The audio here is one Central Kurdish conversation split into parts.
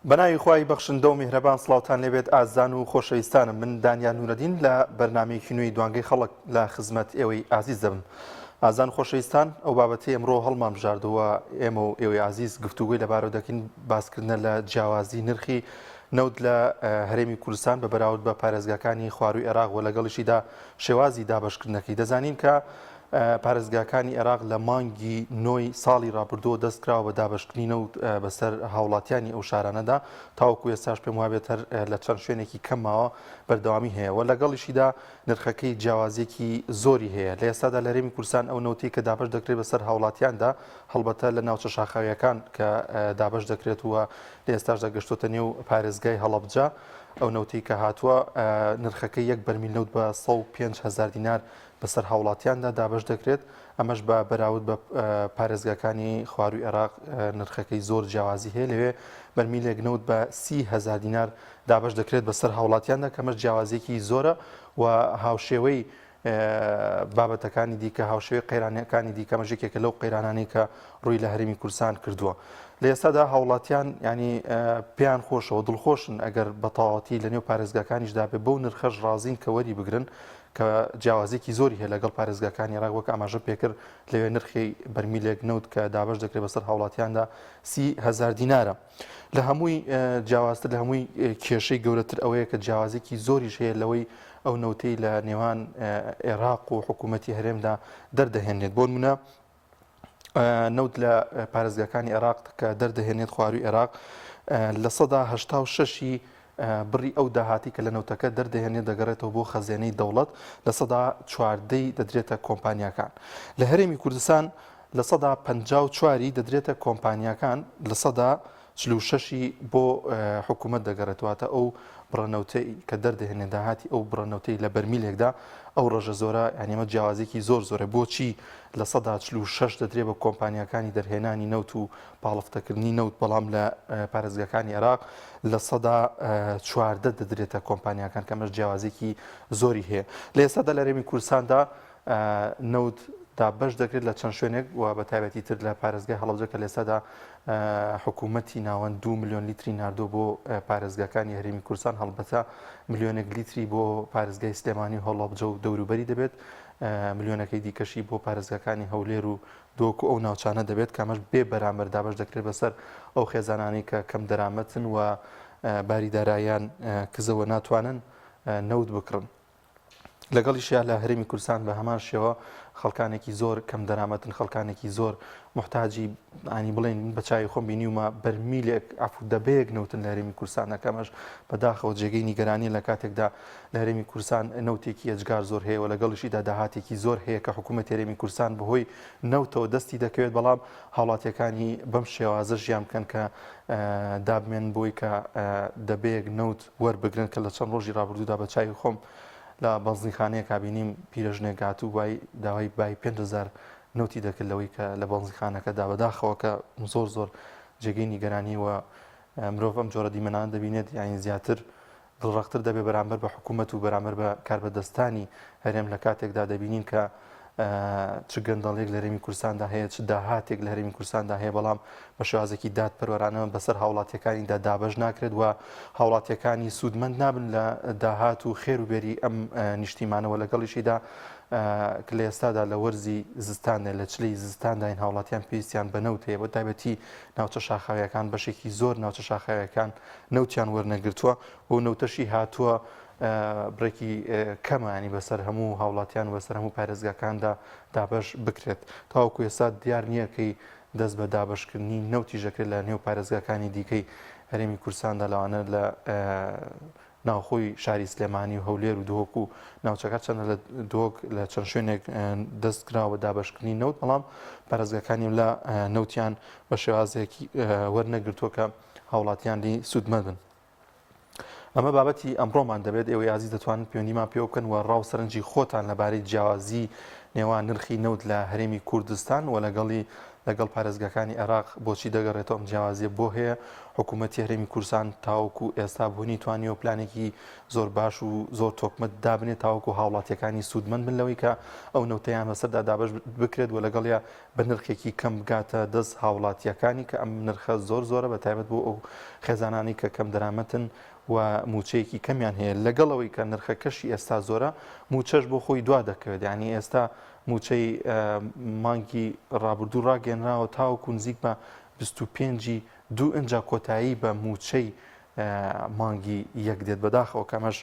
بەناوی خوای بەخشندە و میهرەبان سڵاوتان لێبێت ئازان و خۆشەویستانم. من دانیال نورەدین لە بەرنامەیەکی نوێی دوانگەی خەڵک لە خزمەت ئێوەی عزیز دەبم. ئازان خۆشەویستان، ئەو بابەتی ئەمڕۆ هەڵمان بژاردەوە ئێمە و ئێوەی عزیز گفتوگوی لەبارەوە دەکەین، باسکردنە لە جیاوازی نرخی نەوت لە هەرێمی کوردستان بە بەراورد بە پارێزگاکانی خواروی عێراق و لەگەڵیشیدا شێوازی دابەشکردنەکەی. دەزانین کە پارێزگاکانی عێراق لە مانگی نۆی ساڵی ڕابردووە دەستکراوە بە دابەشکردنی نەوت بەسەر هاوڵاتیانی ئەو شارانەدا، تاوەکو ئێستاش پێم وابێت لە چەند شوێنێکی کەمماوە بەردەوامی هەیە و لەگەڵیشیدا نرخەکەی جیاوازیەکی زۆری هەیە. لە ئێستادا لە هەرێمی کوردستان ئەو نەوتی کە دابەش دەکرێت بەسەر هاوڵاتیاندا، هەڵبەتە لە ناوچە شاخاویەکان کە دابەش دەکرێت وە لە ئێستاشدا گەشتۆتە نێو پارێزگای هەڵەبجە، ئەو نەوتی کە هاتووە نرخەکەی 1 بەرمیل نەوت بە 105,000 دینار بەسەر هاوڵاتیاندا دابش دەکرێت. ئەمەش بە بەراورد بە پارێزگاکانی خواروی عێراق نرخەکەی زۆر جیاوازی هەیە، لەوێ بەرمیلێک نەوت بە 30,000 دینار دابش دەکرێت بەسەر هاوڵاتیاندا، کەمەش جیاوازیەکی زۆرە و هاوشێوەی بابەتەکانی دیکە هاوشێوەی قەیرانەکانی دیکە مەژێکێکە لەو قەیرانانەی کە ڕووی لە هەرێمی کوردستان کردووە. لە ئێستادا هاوڵاتیان ینی پێیان خۆشەوە دڵخۆشن ئەگەر بەتەواوەتی لە نێو پارێزگاکانیشدا بێ بەو نرخەش ڕازین کە وەری بگرن کە جیاوازێکی زۆری هەیە لەگەڵ پارێزگاکانی عێراق، وەک ئاماژە پێکرد لەوێ نرخی بەرمیلێک نەوت کە دابش دەکرێت بەسەر هاوڵاتیاندا 30,000 دینارە. لە هەمووی جیاوازتر لە هەمووی کێشەی گەورەتر ئەوەیە کە جیاوازێکی زۆریش هەیە لەوەی ئەو نەوتەی لە نێوان عێراق و حکوومەتی هەرێمدا دەردەهێنێت. بۆ نمونە نەوت لە پارێزگاکانی عێراق کە دەردەهێنێت خواروی عێراق لە 86 بڕی ئەو داهاتی کە لە نەوتەکە دەردەهێنێت دەگەڕێتەوە بۆ خەزێنەی دەوڵەت، لە 14 دەدرێتە کۆمپانیاکان. لە هەرێمی کوردستان لە 54 دەدرێتە کۆمپانیاکان، لە 46 بۆ حکوومەت دەگەڕێتواتە ئەو بڕەنەوتەی کە دەردەهێنێت داهاتی ئەو بڕەنەوتەی لە بەرمیلێکدا ئەو ڕەژە زۆرە یانیمە جیاوازێکی زۆر زۆرە. بۆچی لە 46 دەدرێت بە کۆمپانیەکانی دەرهێنانی نەوت و پاڵفتەکردنی نەوت، بەڵام لە پارێزگاکانی عێراق لە 14 دەدرێتە کۆمپانیەکان، کەمەش جیاوازێکی زۆری هەیە. لە ئێستادا لە هەرێمی کوردستاندا نەوت دابش دەکرێت لە چەند شوێنێک و بە تایبەتی تر لە پارێزگای هەڵەبجە کە لە ئێستادا حکوومەتی ناوەند 2 ملیۆن لیتری ناردۆ بۆ پارێزگاکانی هەرێمی کوردستان، هەڵبەتە ملیۆنێک لیتری بۆ پارێزگای سلێمانی و هەڵەبجە و دەوروبەری دەبێت، ملیۆنەکەی دیکەشی بۆ پارێزگاکانی هەولێر و دۆک و ئەو ناوچانە دەبێت، کامەش بێ بەرامبەر دابش دەکرێت بەسەر ئەو خێزانانی کە کەم دەرامەتن و باریدارایان کزەوە ناتوانن نەوت بکڕن. لەگەڵیشیان لە هەرێمی کوردستان بە هەمان شێوە خەڵکانێکی زۆر کەم دەرامەتن، خەڵکانێکی زۆر محتاجی ئانی بڵێن بە چای خۆم بینیومە بەرمیلێک ئەفو دەبەیەک نەوتن لە هەرێمی کوردستان، نەکەمەش بەداخەوە جێگەی نیگەرانی لە کاتێکدا لە هەرێمی کوردستان نەوتێکی ئەجگار زۆر هەیە و لەگەڵیشیدا داهاتێکی زۆر هەیە کە حکوومەت هەرێمی کوردستان بەهۆی نەوتەوە دەستی دەکەوێت، بەڵام هاوڵاتیەکانی بەم شێوازە ژیان بکەن کە دابمێن بۆی کە دەبەیەک نەوت وەربگرن کە لە چەند ڕۆژی ڕابردوودا بە چای خۆم لە بەنزیخانەیە کابینیم پیرەژنێک هاتوو وای داوای بای 5,000 نەوتی دەکرد لەوەی کە لە بەنزیخانەکەدا بەداخەوە کە زۆر جێگەی نیگەرانی و مرۆڤ ئەم جۆرە دیمەنان دەبینێت، یانی زیاتر دڵڕەختر دەبێت بەرامبەر بە حکوومەت و بەرامبەر بە کاربەدەستانی هەرێم لە کاتێکدا دەبینین کە چ گەندەڵێک لە هەرێمی کوردستاندا هەیە، چ داهاتێک لە هەرێمی کوردستاندا هەیە، بەڵام بە شێوازێکی دادپەروەرانەوە بەسەر هاوڵاتیەکانیدا دابەش ناکرێت و هاوڵاتیەکانی سوودمەند نابن لە داهات و خێروبێری ئەم نیشتیمانەوە. لەگەڵیشیدا کە لە ئێستادا لە وەرزی زستاندا لە چلەی زستاندا این هاوڵاتیان پێویستیان بە نەوت هەیە، بۆ تایبەتی ناوچە شاخاویەکان بەشێکی زۆر ناوچە شاخاویەکان نەوتیان وەرنەگرتووە و نەوتەشی هاتووە بڕێکی کەمانی بەسەر هەموو هاوڵاتیان و بەسەر هەموو پارێزگاکاندا دابش بکرێت. تاوەکو ئێستا دیار نییەکەی دەست بە دابشکردنی نەوتی ژەکرێت لە نێو پارێزگاکانی دیکەی هەرێمی کوردستاندا لەوانە لە ناوخۆی شاری سلێمانی و هەولێر و دۆک و ناوچەکە چەندە لە دۆک لە چەند شوێنێک دەستکراوە دابشکردنی نەوت، بەڵام پارێزگاکانی لە نەوتیان بە شێوازێکی وەرنەگرتووە کە هاوڵاتیان لی سوودمەند بن. ئەمە بابەتی ئەمڕۆمان دەبێت ئێوەی عزیز دەتوانن پەیوەندیمان پێ بکەن و ڕاوسەرنجی خۆتان لەبارەی جیاوازی نێوان نرخی نەوت لە هەرێمی کوردستان و لەگەڵی لەگەڵ پارێزگاکانی عێراق بۆچی دەگەڕێتەوە ئەم جیاوازیە بۆ هەیە حکوومەتی هەرێمی کوردستان تاوەکو ئێستا بوونی توانیوە پلانێکی زۆر باش و زۆر تۆکمت دابنێت تاوەکو هاوڵاتیەکانی سوودمەند بن لەوەی کە ئەو نەوتەیان بەسەردا دابش بکرێت و لەگەڵیا بە نرخێکی کەم بگاتە دەست هاوڵاتیەکانی کە ئەم نرخە زۆر زۆرە بەتایبەت بۆ ئەو خێزانانی کە کەم دەرامەتن و موچەیەکی کەمیان هەیە لەگەڵەوەی کە نرخەکەشی ئێستا زۆرە موچەش بۆ خۆی دوا دەکەوێت یعنی ئێستا موچەی مانگی ڕابردوو ڕاگەنراوە تاوەکو نزیک بە 25 دوو ئەنج کۆتایی بە موچەی مانگی یەک دێت بەداخەوە کەمەش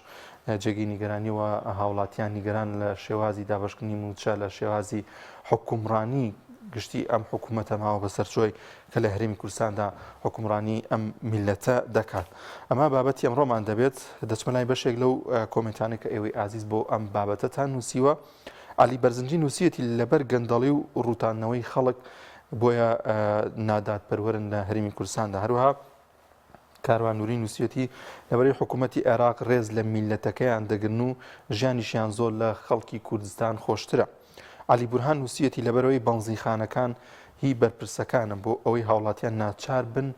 جێگەی نیگەرانی و هاوڵاتیان نیگەران لە شێوازی دابشکردنی موچە لە شێوازی حکومڕانی گشتی ئەم حکوومەتە ماوە بەسەرچۆی کە لە هەرێمی کوردستاندا حکومڕانی ئەم میلەتە دەکات ئەمە بابەتی ئەمڕۆمان دەبێت دەچمەلای بەشێک لەو کۆمنتانێک کە ئێوەی ئازیز بۆ ئەم بابەتەتان نووسیوە علی بەرزنجی نووسیەتی لەبەر گەندەڵی و ڕوتانەوەی خەڵک بۆیە نادادپەروەرن لە هەرێمی کوردستاندا هەروەها کاروان نووری نووسیەتی لەبەری حکوومەتی عێراق ڕێز لە میلەتەکەیان دەگرن و ژیانیشیان زۆر لە خەڵکی کوردستان خۆشترە علی بورهان نووسیەتی لەبەرەوەی بەنزیخانەکان هی بەرپرسەکانن بۆ ئەوەی هاوڵاتیان ناچار بن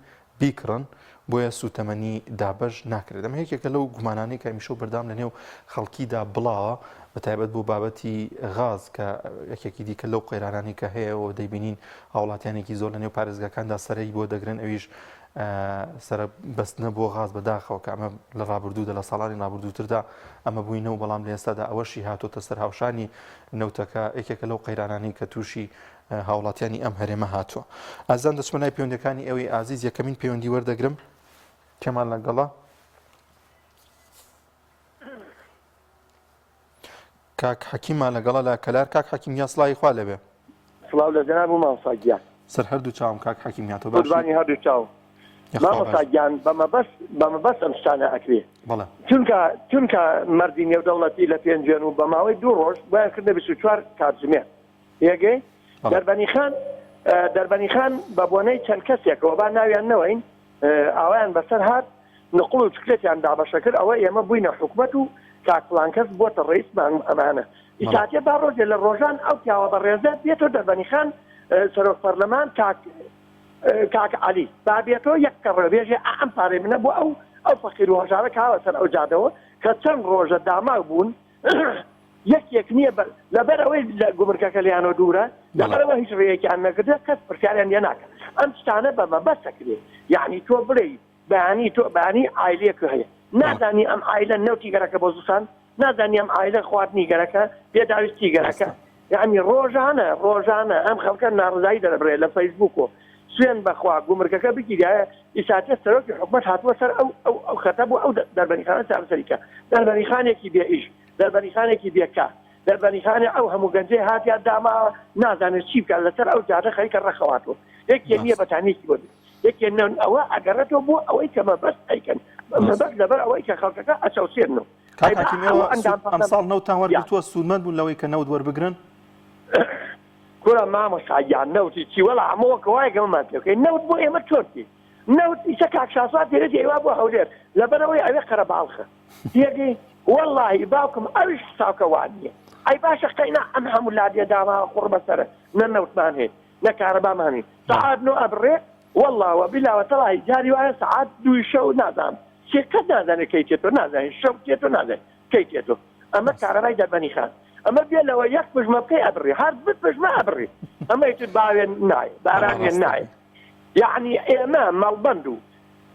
بیکڕن بۆیە سوتەمەنی دابەش ناکرێت ئەمە یەکێکە لەو گومانانەی کە هەمیشە بەردام لە نێو خەڵکیدا بڵاوە بەتایبەت بۆ بابەتی غاز کە یەکێکی دیکە لەو قەیرانانی کە هەیە و دەیبینین هاوڵاتیانێکی زۆر لە نێو پارێزگاکاندا سەرەی بۆ دەگرن ئەویش سرە بەستنە بۆ غاز بەداخەوە کە ئەمە لە ڕابردوودا لە ساڵانی ڕابردووتردا ئەمە بووینەوە بەڵام لە ئێستادا ئەوەشی هاتۆتە سەر هاوشانی نەوتەکە یەکێکە لەو قەیرانانی کە تووشی هاوڵاتیانی ئەم هەرێمە هاتووە ئازان دەچمەلای پەیوەندەکانی ئەوەی ئازیز یەکەمین پەیوەندی وەردەگرم کەمان لەگەڵا کاک حەکیمان لەگەڵا لە کەلار کاک حەکیم یا سڵاوی خوا لەبێ سڵاو لە جەناب و مامۆستاگیان سەر هەردوو چاوم کاک حەکیمیاتەوە قوربانی هەردوو چاو مامۆستاگیان بەمەبەست ئەم شتانە ئەکرێ چونکە مەردی نێودەوڵەتی لە پێنجێن و بە ماوەی 2 ڕۆژ بۆیان کردە 24 کاتژمێر یەکەی دەربەنی خان بە بۆنەی چەند کەسێکەوە با ناویان نەوەین ئاوایان بەسەر هات نقڵ و چکلێتیان دابەشە کرد ئەوە ئێمە بووینە حکوومەت و کاکڵان کەس بۆتە ڕئیسمان ئەمانە ئیساتێ با ڕۆژێ لە ڕۆژان ئەو پیاوە بەڕێزە بێتەوە دەربەنی خان سەرۆک پەرلەمان کاک عەلی با بێتەوە یەک کەڕەبێژێ ئەم پارەی منە بۆ ئەو فەقیر و هەژارە کاوە سەر ئەو جادەوە کە چەند ڕۆژە داماو بوون یەک نییە لەبەرەوەی لە گومرگەکە لیانۆ دوورە لەبەرەوە هیچ ڕێیەکیان نەکردە کەس پرسیاریان لێ ناکە ئەم شتانە بەمەبەستەکرێ یعنی تۆ بڵێ بەیانی ئایلەیەک هەیە نازانی ئەم ئایلە نەوتی گەرەکە بۆ زوسان نازانی ئەم ئایلە خواردنی گەرەکە پێداویستی گەرەکە یعنی ڕۆژانە ئەم خەڵکە ناڕزایی دەرەبرێت لە فەیسبووک سوێن بەخوا گومرگەکە بگیرایە ئیساتێ سەرۆکی حکومەت هاتووە سەر ئەو خەتە بوو ئەو دەربەنیخانە چارەسەریکە دەربەنیخانێکی بێ ئیش دەربەنیخانێکی بێکا دەربەنیخانێ ئەو هەموو گەنجەی هاتیان داماوە نازانێت چی بکات لەسەر ئەو جادە خەریکە ڕەخەواتەوە یەکێ نییە بەتانێکی بۆ یەکێ ئەوە ئەگەڕێتەوە بۆ ئەوەی کە مەبەست ئەیکەن مەبەست لەبەر ئەوەی کە خەڵکەکە ئەچەوسێنەوە ئەمساڵ نەوتان وەرگرتووە سوودمەند بوون لەوەی کە نەوت وەربگرن کورە مامۆستاگیان نەوتی چیوەڵە هەمووەکەوای گەمەمان پێکەی نەوت بۆ ئێمە چۆرتی نەوت ئیسە کاکشاسوات دێرێت ئێوە بۆ هەولێر لەبەرەوەی ئەوێ قەرەباڵخە دیێگەی وەڵڵاهی باوکم ئەویش ساوکە وانییە ئەی باشە قەینا ئەم هەموو لادێ داما قوڕ بەسەرە نە نەوتمان هەیە نە کارەبامان هەیە سەعات 9 ئەبڕێ وەڵڵاوە بیلاوە تەڵای جاری وایە سەعات 2 شەو نازانم شێکەت نازانێت کەی تێتۆ نازانێت شەو تێتۆ نازانێت کەی تێتۆ ئەمە کارەبای دەربەنی خان ئەمە بێلەوە یەک پژمە بکەی ئەبڕێ هەر پژمە ئەبڕێ ئەمە یتر باوێن نایە بارانێن نایە یعنی ئێمە مەڵبەند و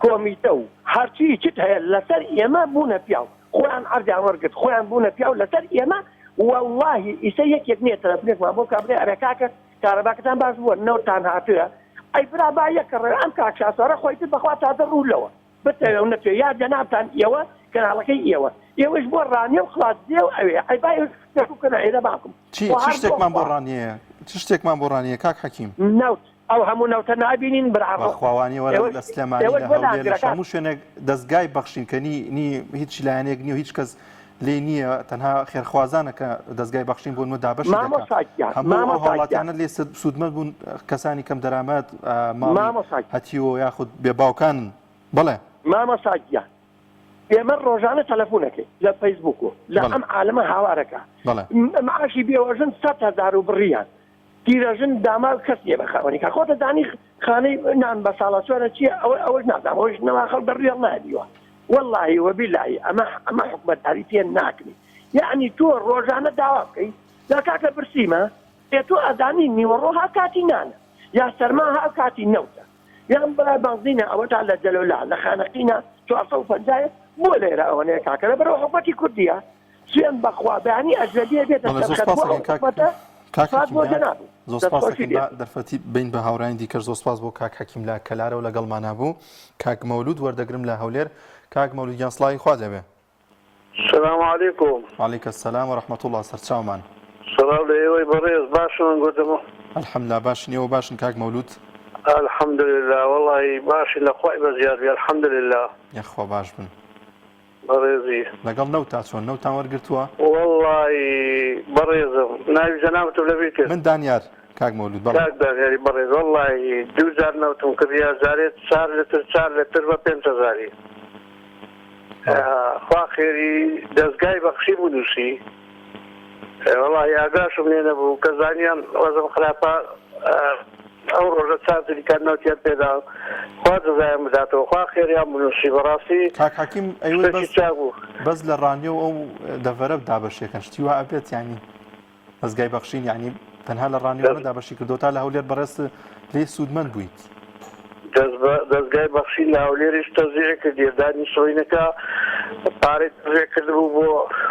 کۆمیتە و هەرچی چت هەیە لەسەر ئێمە بوونە پیاو خۆیان ئەرجیان وەرگرت خۆیان بوونە پیاو لەسەر ئێمە واللهی ئیسە یەکێک نییە تەلەفونێکمان بۆ کابرێ ئەرێ کاکە کارەباکەتان باش بووە نەوتان هاتووە ئەی برا با یەکەڕێ ئەم کاکشاسوارە خۆیتر بەخوا تازە ڕوولەوە بتەوێ و نەتوێ یا جەنابتان ئێوە کەناڵەکەی ئێوەش بۆ ڕانیە و خلاص دێ و ئەوێ ئەی باکەنە ئێرە باکم چی شتێکمان بۆ ڕانیە چ شتێکمان بۆ ڕانیە کاک حەکیم نەوت ئەو هەموو نەوتە نابینین بەخواوانی وەرە لە سلێمانی لە هەولێر لە هەموو شوێنێک دەستگای بەخشین کە نی هیچ لایەنێک نیە و هیچ کەس لێ نییە تەنها خێرخوازانە کە دەستگای بەخشین بوون و دابەش هەموو هاوڵاتیانە لێ سوودمەند بوون کەسانی کەم دەرامەت هەتیوە یاخود بێ باوکانن بڵێ مامۆستاگیان ئێمە ڕۆژانە تەلەفونەکەی لە فەیسبووک و لە ئەم عالەمە هاوارەکە معاشی بێوەژن 100,000 و بڕیان پیرەژن داما کەس نیە بە خاوەنی کا خۆتە دانی خانەی نان بە ساڵە چۆرە چیە ئەوەش نازانم ئەوش نەما خەڵک بەڕێڵ نادیوە والله وبالله ئەمە حکومەتداری پێ ناکرێت یعنی تۆ ڕۆژانە داوا بکەیت لا کاکە پرسیمە تۆ ئەزانی نیوەڕۆ ها کاتی نانە یا سەرما ها کاتی نەوتە یان بەلای بەنزینە ئەوە تا لە جەلەولا لە خانەقینە 450 بۆ لێرە ئەوەنەیە کاکەرە بەرەوە حکومەتی کوردیە سوێن بەخوا بەیانی ئەجنەبیە بێتە سەرکەوتووە زۆر سپاس دەرفەتی بین بە هاوڕانی دیکە زۆر سپاس بۆ کاک حەکیم لە کەلارەوە لەگەڵمانە بوو کاک مەولود وەردەگرم لە هەولێر کاک مەولود گیان سڵاوی خوا دەبێ السلام عليكم وعليك السلام ورحمة الله سەرچاومان سلام لێوەی بەڕێز باشن گوتمە الحەمدلله باشنیەوە باشن کاک مەولود الحمد لله والله باشی لە خوای بەزیاد بێ الحمد لله یەخوا باش بن بەڕێزی لەگەڵ نەوتا چۆن نەوتان وەرگرتووە والله بەڕێزم ناوی جەنابەتە لەبێ کرد من دانیار کاک مەولود بەڵێ کاک دانیاری بەڕێز والله دوو جار نەوتم کردیا جارێت 4 لتر بە 5,000 خوا خێری دەستگای بەخشی بوو نووسی والله ئاگاشم لێ نەبوو کە زانیان وەزم خراپە ئەو ڕۆژە چارجریکان نەوتیان پێدا خوا جەزایان بداتەوە خوا خێریان بنووسی بەڕاستی کاک حەکیم ئەوەی بەس لە ڕانیە و ئەو دەڤەرە دابەشێکەن شتی وا ئەبێت یانی دەستگای بەخشین یعنی تەنها لە ڕانیەوە دابەشی کردو تا لە هەولێر بەڕێست لێ سوودمەند بوویت دەستگای بەخشی لە هەولێریش تەزیع کردی دانی سۆینەکە پارەی تەزیع کردبوو بۆ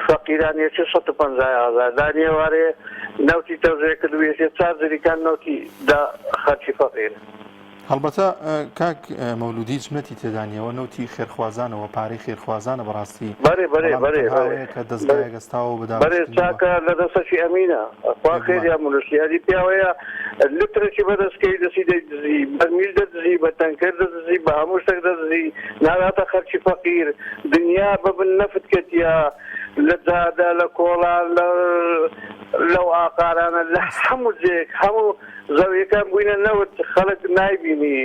فەقیرانیەکی 150,000 دانی ئێوارێ نەوتی تەزیع کردبوو چارجریکان نەوتی دا خەرچی فەقیر هەڵبەتە کاک مەولودی هیچ نەتی تێدانیەوە نەوتی خێرخوازانەوە پارەی خێرخوازانە بەڕاستی کە دەستگای گەستاوە بەدا بەرێ چاکە لە دەستەشی ئەمینە خوا خێریان بنووسی هەری پیاوەیە لترێکی بەدەستکەی دەسی دەدزی بەرمیل دەدزی بە تەنکەر دەدزی بە هەموو شتێک دەدزی ناهاتە خەرچی فەقیر دنیا ببن نەفت کەتیە لە جادا لە کۆڵان لەو ئاقارانە لە هەموو جێک هەموو زەویەکان بووینە نەوت خەڵک نایبینی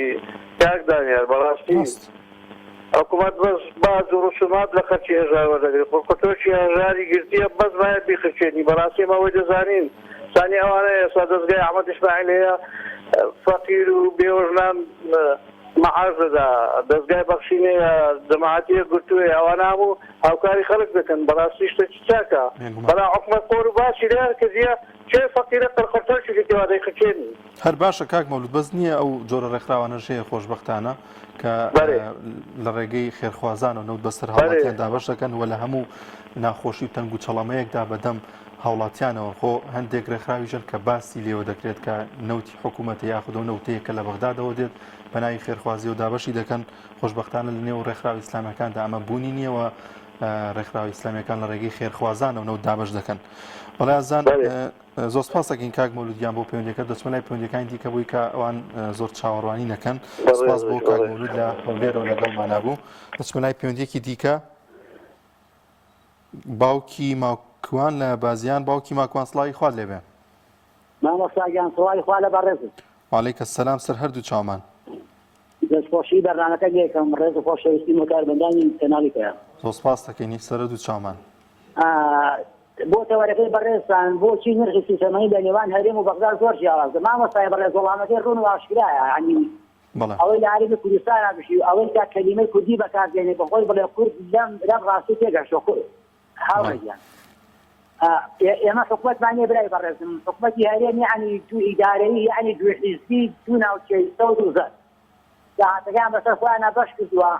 کاک دانیار بەڕاستی حکوومەت بەس باز و ڕسومات لە خەرچی هێژار وەردەگرێت خۆکۆتۆشی هێژاری گرتیە بەس باید بیخرچێنی بەڕاستی ئەوەی دەزانین سانی ئەوانە ئێستا دەستگای ئەحمەد ئیسماعیل هەیە فەقیر و بێوەژنان مەعاش دەدا دەستگای بەخشینەیە جەماعەتیە گرتووێ ئەوانە هەموو هاوکاری خەڵک دەکەن بەڕاستی شتێکی چاکە بەڵام حکوومەت قۆر و باسی لێیان کردیە چێ فەقیرە قەرخەرتۆشێکی تێوا دەیخرچێنی هەر باشە کاک مەولود بەس نییە ئەو جۆرە ڕێکخراوانەش هەیە خۆشبەختانە کە لە ڕێگەی خێرخوازان و نەوت بەسەر هاوڵاتیان دابەش دەکەن و لە هەموو ناخۆشی و تەنگ و چەڵەمەیەکدا بەدەم هاوڵاتیانەوە خۆ هەندێک ڕێکخراویژن کە باسی لێوە دەکرێت کە نەوتی حکوومەت یاخود و نەوتەیە کە لە بەغدادەوە دێت بەناوی خێرخوازی و دابەشی دەکەن خۆشبەختانە لە نێو ڕێکخراوی ئیسلامیەکاندا ئەمە بوونی نییەوە ڕێکخراوی ئیسلامیەکان لە ڕێگەی خێرخوازانە و نەوت دابەش دەکەن بەڵێ ئازان زۆر سپاسەکەین کاک مەولودیان بۆ پەیوەندیەکە دەچمە لای پەیوەندیەکانی دیکە بووی کە ئەوان زۆر چاوەڕوانی نەکەن سپاس بۆ کاک مەولود لە هەولێرەوە لەگەڵمانە بوو دەچمە لای پەیوەندیەکی دیکە باوکی ماکوان لە بازیان باوکی ماکوان سڵاوی خوا لێبێ مامۆستاگیان سڵاوی خوا لە بەڕێزت وعەلەیکە سەلام سەر هەردوو چاومان دەستخۆشی بەرنامەکە لێکەم ڕێز و خۆشەویستی مۆتاربەندانی کەناڵیکەیە زۆر سپاس دەکەینی سەر هەردوو چاومان بۆ تەوەرەکەی بەڕێزتان بۆچی نرخی سیستەمەی لە نێوان هەرێم و بەغداد زۆر جیاوازە مامۆستای بەڕێز وەڵامەکەی ڕوون و ئاشکرایە عنی ئەوەی لە عەربی کوردستان بشی و ئەوەی تا کەلیمەی کوردی بەکاردێنێ بەخۆی بڵێ کورد لەم ڕاستی تێگەشتۆ هاوڕێگیان ئێمە حکومەتمانیە برای بەڕێزم حکومەتی هەرێم یعنی دوو ئیدارەیی یعنی دوو حیزبی دوو ناوچەی سەود و زەر داهاتەکان بەسەر خۆیان بەش کردووە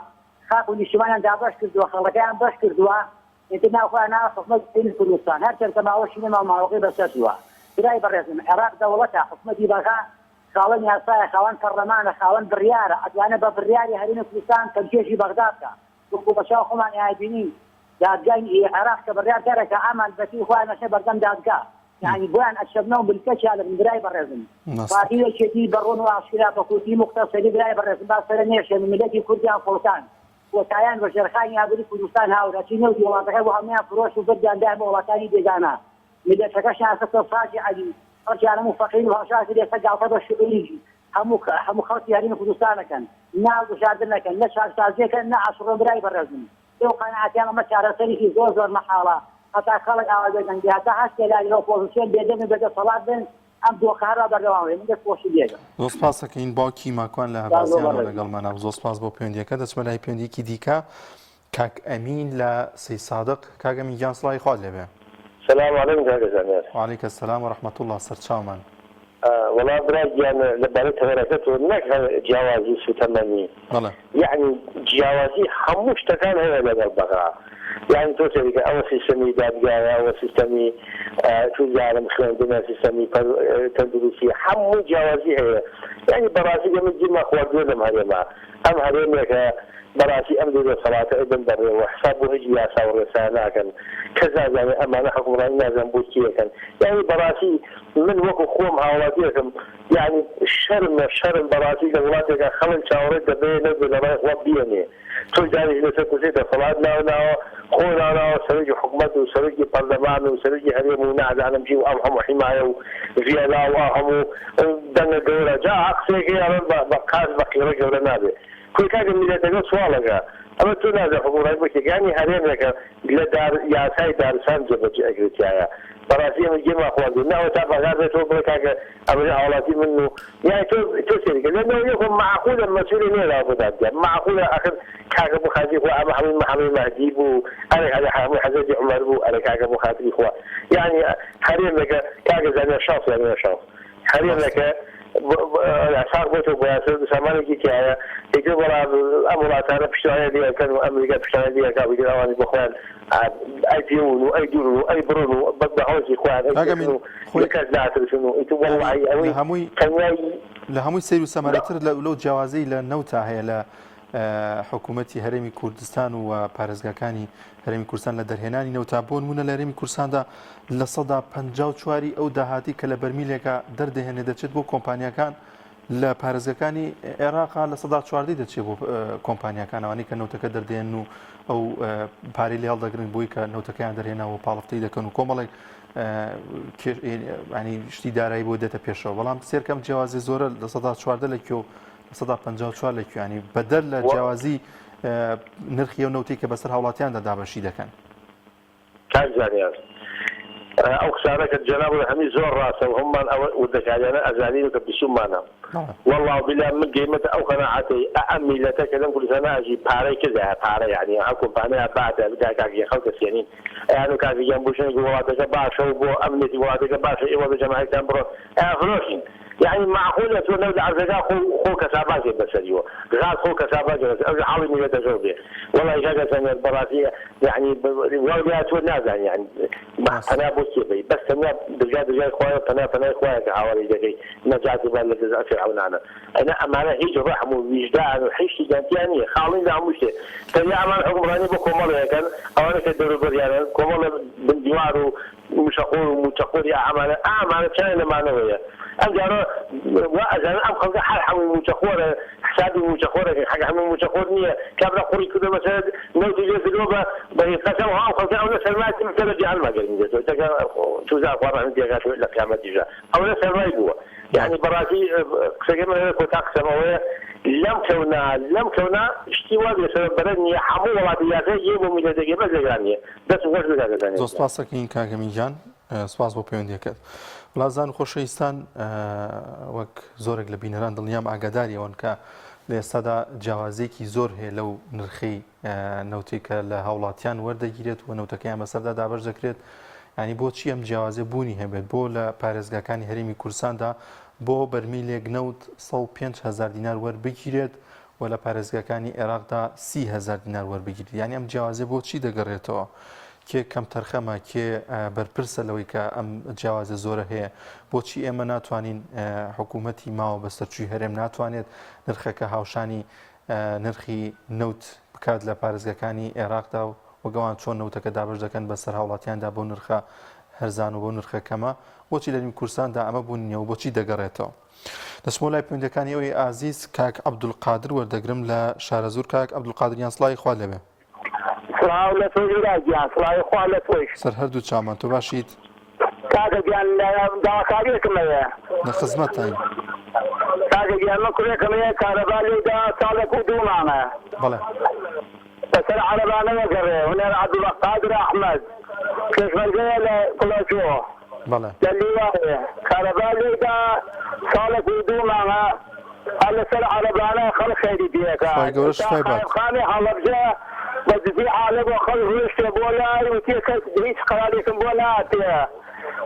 خاک و نیشتمانیان دابەش کردووە خەڵەکەیان بەش کردووە ئێتر ناوخۆیان ناوە حکومەتی کوردستان هەر چەند تەماوەشی نەما ماوەقەی بەسەردووە برای بەڕێزم عێراق دەوڵەتە حکومەتی بەغا خاوەن یاسایە خاوەن پەرلەمانە خاوەن بڕیارە ئەتوانە بە بڕیاری هەرێمی کوردستان تەمکێشی بەغداد بکە وەکو بەچاو خۆمان ئایبینی دادگای عێراق کە بڕیار دەرەکە ئامان بەتی خۆیان نەچێ بەردەم دادگا یعنی بۆیان ئەچەبنەوە بلکەچیا لە برای بەڕێزم پارتیەکێتی بەڕۆن و ئاشکرا بەکوتی مختصری برای بەڕێزم باسەرە نێشێن ملەتی کوردیان خۆڵتان وەتایان بە ژێرخانی ئابووری کوردستان هاوراچی نەوتی وڵاتەکە بۆ هەمویان فرۆش و بردیاندای بە وڵاتانی بێگانە ملەتەکەشیان سەر فاجی عەلی خەڵکیان هەموو فەقیر و هەژاری لێستا گاڵتە بە شعوری هەموو خەڵکی هەرێمی کوردستانەکەن ناو گشاردن نەکەن نە چاکسازیەکەن نە عەشوڕە برای بەڕێزم ئێوە قەناعەتیان ئەمە چارەسەرێکی زۆر زۆر مەحاڵە هەتا خەڵک ئاوا دەگەن هەتا هەست لای ئۆپۆزیسیۆن بێدەن بەدەسەڵات بن ئەم دۆخانە بەردەوام من دەست خۆشی لێگە. زۆر سپاس دەکەین باوکی ماکوان لە هەباسیانەوە لەگەڵمانە. زۆر سپاس بۆ پەیوەندیەکە. دەچمە لای پەیوەندیەکی دیکە کاک ئەمین لە سەی سادق. کاک ئەمین گیان سڵای خوات لێبێ. سلام علیکم کاک زانیار. وعلیکم السلام ورحمة الله سەرچاومان. والله براجان لبارة تغيرات ونك جوازي ستمني يعني جوازي حموش تكان هنا للبقاء يعني توصل أو سيستمي دادجاية أو سيستمي توزع مخلون دنا سيستمي تندرسي حمو جوازي هي يعني براسي من جمع خوارجون هريما أم هريما براسي أمد الصلاة ابن بر وحسابه هجي يا ساور رسالة كان كذا يعني أمانة حكم رأينا زنبوتية كان يعني براسي من وقت خوم هاواتيكم يعني الشرم براسي كولاتك خلل شاورت بين نزل رايح وبيني توجعني إذا سكوسيت الصلاة لا خونا لا سرج حكومته وسرج برلمان وسرج هريم ونعد على مجيء وأمهم حماية وفيلا وأهمه دنا الدولة جاء أقصيك يا رب بقاس بقي رجل نابي كل كان من هذا سؤالك أما تنازع حكومة بك يعني هريم لك لدار يا ساي دار سانجب أجريتيا براسي من جمع أخواني إنه تابع هذا توبك هذا أمر أولادي منه يعني تسيرك لأنه يكون معقول المسؤولين لا بد معقول آخر كاك أبو خالد إخوة أما محمد مهدي بو أنا على حزاجي عمر بو أنا كاك أبو خالد إخوة يعني هريم لك كاك زاني شخص يعني شخص هريم لك الأسعار بيته بياسر ساماني كيكايا يجوا ولا أمورات أنا بشتغل دي كانوا أمريكا بشتغل دي كانوا يجوا أواني بخوان أي ديونو أي دورو أي برونو بدنا حوزي خوان أي ديونو يكاد لا ترسنو يتو والله أي أوي لهموي سير سمارتر لو جوازي لنوتا هي ل حکوومەتی هەرێمی کوردستان و پارێزگاکانی هەرێمی کوردستان لە دەرهێنانی نەوتابوون مونە لە هەرێمی کوردستاندا لە 154 ئەو داهاتی کە لە بەرمیلێکە دەردەهێنێ دەچێت بۆ کۆمپانیەکان لە پارێزگەکانی عێراقا لە 140 دەچێت بۆ کۆمپانیەکانەوەی کە نەوتەکە دەردێن و ئەو پارەی لێ هەڵدەگرن بۆی کە نەوتەکەیان دەرهێناوە پاڵفتەی دەکەن و کۆمەڵێک ینی شتی دارایی بۆ دێتە پێشەوە بەڵام سێرکەم جیاوازی زۆرە لە 140 لەکوێ 154 لەکوێنی بەدەر لە جیاوازی نرخی ئەو نەوتی کە بەسەر هاوڵاتیاندا دابەشی دەکەن. كان أو خسارة الجناب الحميد زور راسه وهم ودكاجانا أزالين كبسون معنا والله بلا من قيمة أو قناعتي أأمي لا تكلم كل سنة أجي باري كذا باري يعني أكون باني بعد كاكي خلق السنين يعني كاكي جنبوشين والله تجباش وبو أمنتي والله تجباش إيه والله جماعة تنبرو فلوسين يعني معقولة تقول عزقا خو كسابات بس اليوم غاز خو كسابات بس أرجع حاول من يتجربه والله إذا كان البراسية يعني والله نازع يعني أنا بوسي بس أنا بجد خويا أنا خويا كحوالي جدي نجات بال الجزاء فرعون أنا أمانة هيج رحم ووجدان وحيش جانتياني خالين لا مش تري أمان عمراني بكمال كان أنا كدر بريان كمال بندوارو مشقول يا أمانة كان ما نويا أجرا وأذن أم خلق حال حمل مشقورة حسابي مشقورة حاجة حمل مشقورنية كابلا قري كده مثلا نوتي جزء لوبا بيقسمها أو خلق أو نسمات مثل جعل ما قال نجس وتجا شو ذا قرر عندي قال شو لك عمل جزء أو نسمات جوا يعني براسي سجمنا كتاق سماوية لم كونا اشتواء بسبب بلدني حمو وضعياتي يبو ميلادي بس يعني بس وش بهذا ثاني زوج كين كاغمي جان سپاس بۆ پەیوەندیەکەت. وڵازان خۆشەویستان وەک زۆرێک لە بینەران دڵنیام ئاگاداریەوەن کە لە ئێستادا جیاوازێکی زۆر هەیە لەو نرخی نەوتی کە لە هاوڵاتیان وەردەگیرێت و نەوتەکەیان بەسەردا دابەش دەکرێت. ینی بۆچی ئەم جیاوازێ بوونی هەبێت بۆ لە پارێزگاکانی هەرێمی کوردستاندا بۆ بەرمیلێک نەوت 105,000 دینار وەربگیرێت و لە پارێزگاکانی عێراقدا 30,000 دینار وەربگیرێت. یعنی ئەم جیاوازێ بۆچی دەگەڕێتەوە؟ کێ کەم تەرخەمە کێ بەرپرسە لەوەی کە ئەم جیاوازە زۆرە هەیە بۆچی ئێمە ناتوانین حکوومەتی ماوە بەسەرچووی هەرێم ناتوانێت نرخەکە هاوشانی نرخی نەوت بکات لە پارێزگەکانی عێراقدا و وەگەوان چۆن نەوتەکە دابش دەکەن بەسەر هاوڵاتیاندا بۆ نرخە هەرزان و بۆ نرخەکەمە بۆچی لە کوردستاندا ئەمە بوونیەوە بۆچی دەگەڕێتەوە. دەچمۆ لای پەیوەندەکانی ئەوەی ئازیز کاک عەبدولقادر وەردەگرم لە شارەزور. کاک عەبدولقادریان سڵاوی خوا لەبێ. سڵاو لە تۆی راجیان سڵاوی خوا لە تۆیش سەر هەردوو چامان تۆ باشیت؟ کاکە گیان داواکاریەکم هەیە لە خزمەتتان. کاکە گیان من کوڕێکم هەیە کارەبا لێدا ساڵێک و دوو مانگە بەڵێ بەسەر عەرەبانەوە گەڕێ هونێر عەبدولقادر ئەحمەد پێشمەرگەیە لە کوڵەچۆ للواية كهرباء ليدا صالك ودوما على سر عربانا خل خيري ديكا خاني حلبجة بدي عالم وخل ريش بولا وتيك هيك قرارك بولا تيا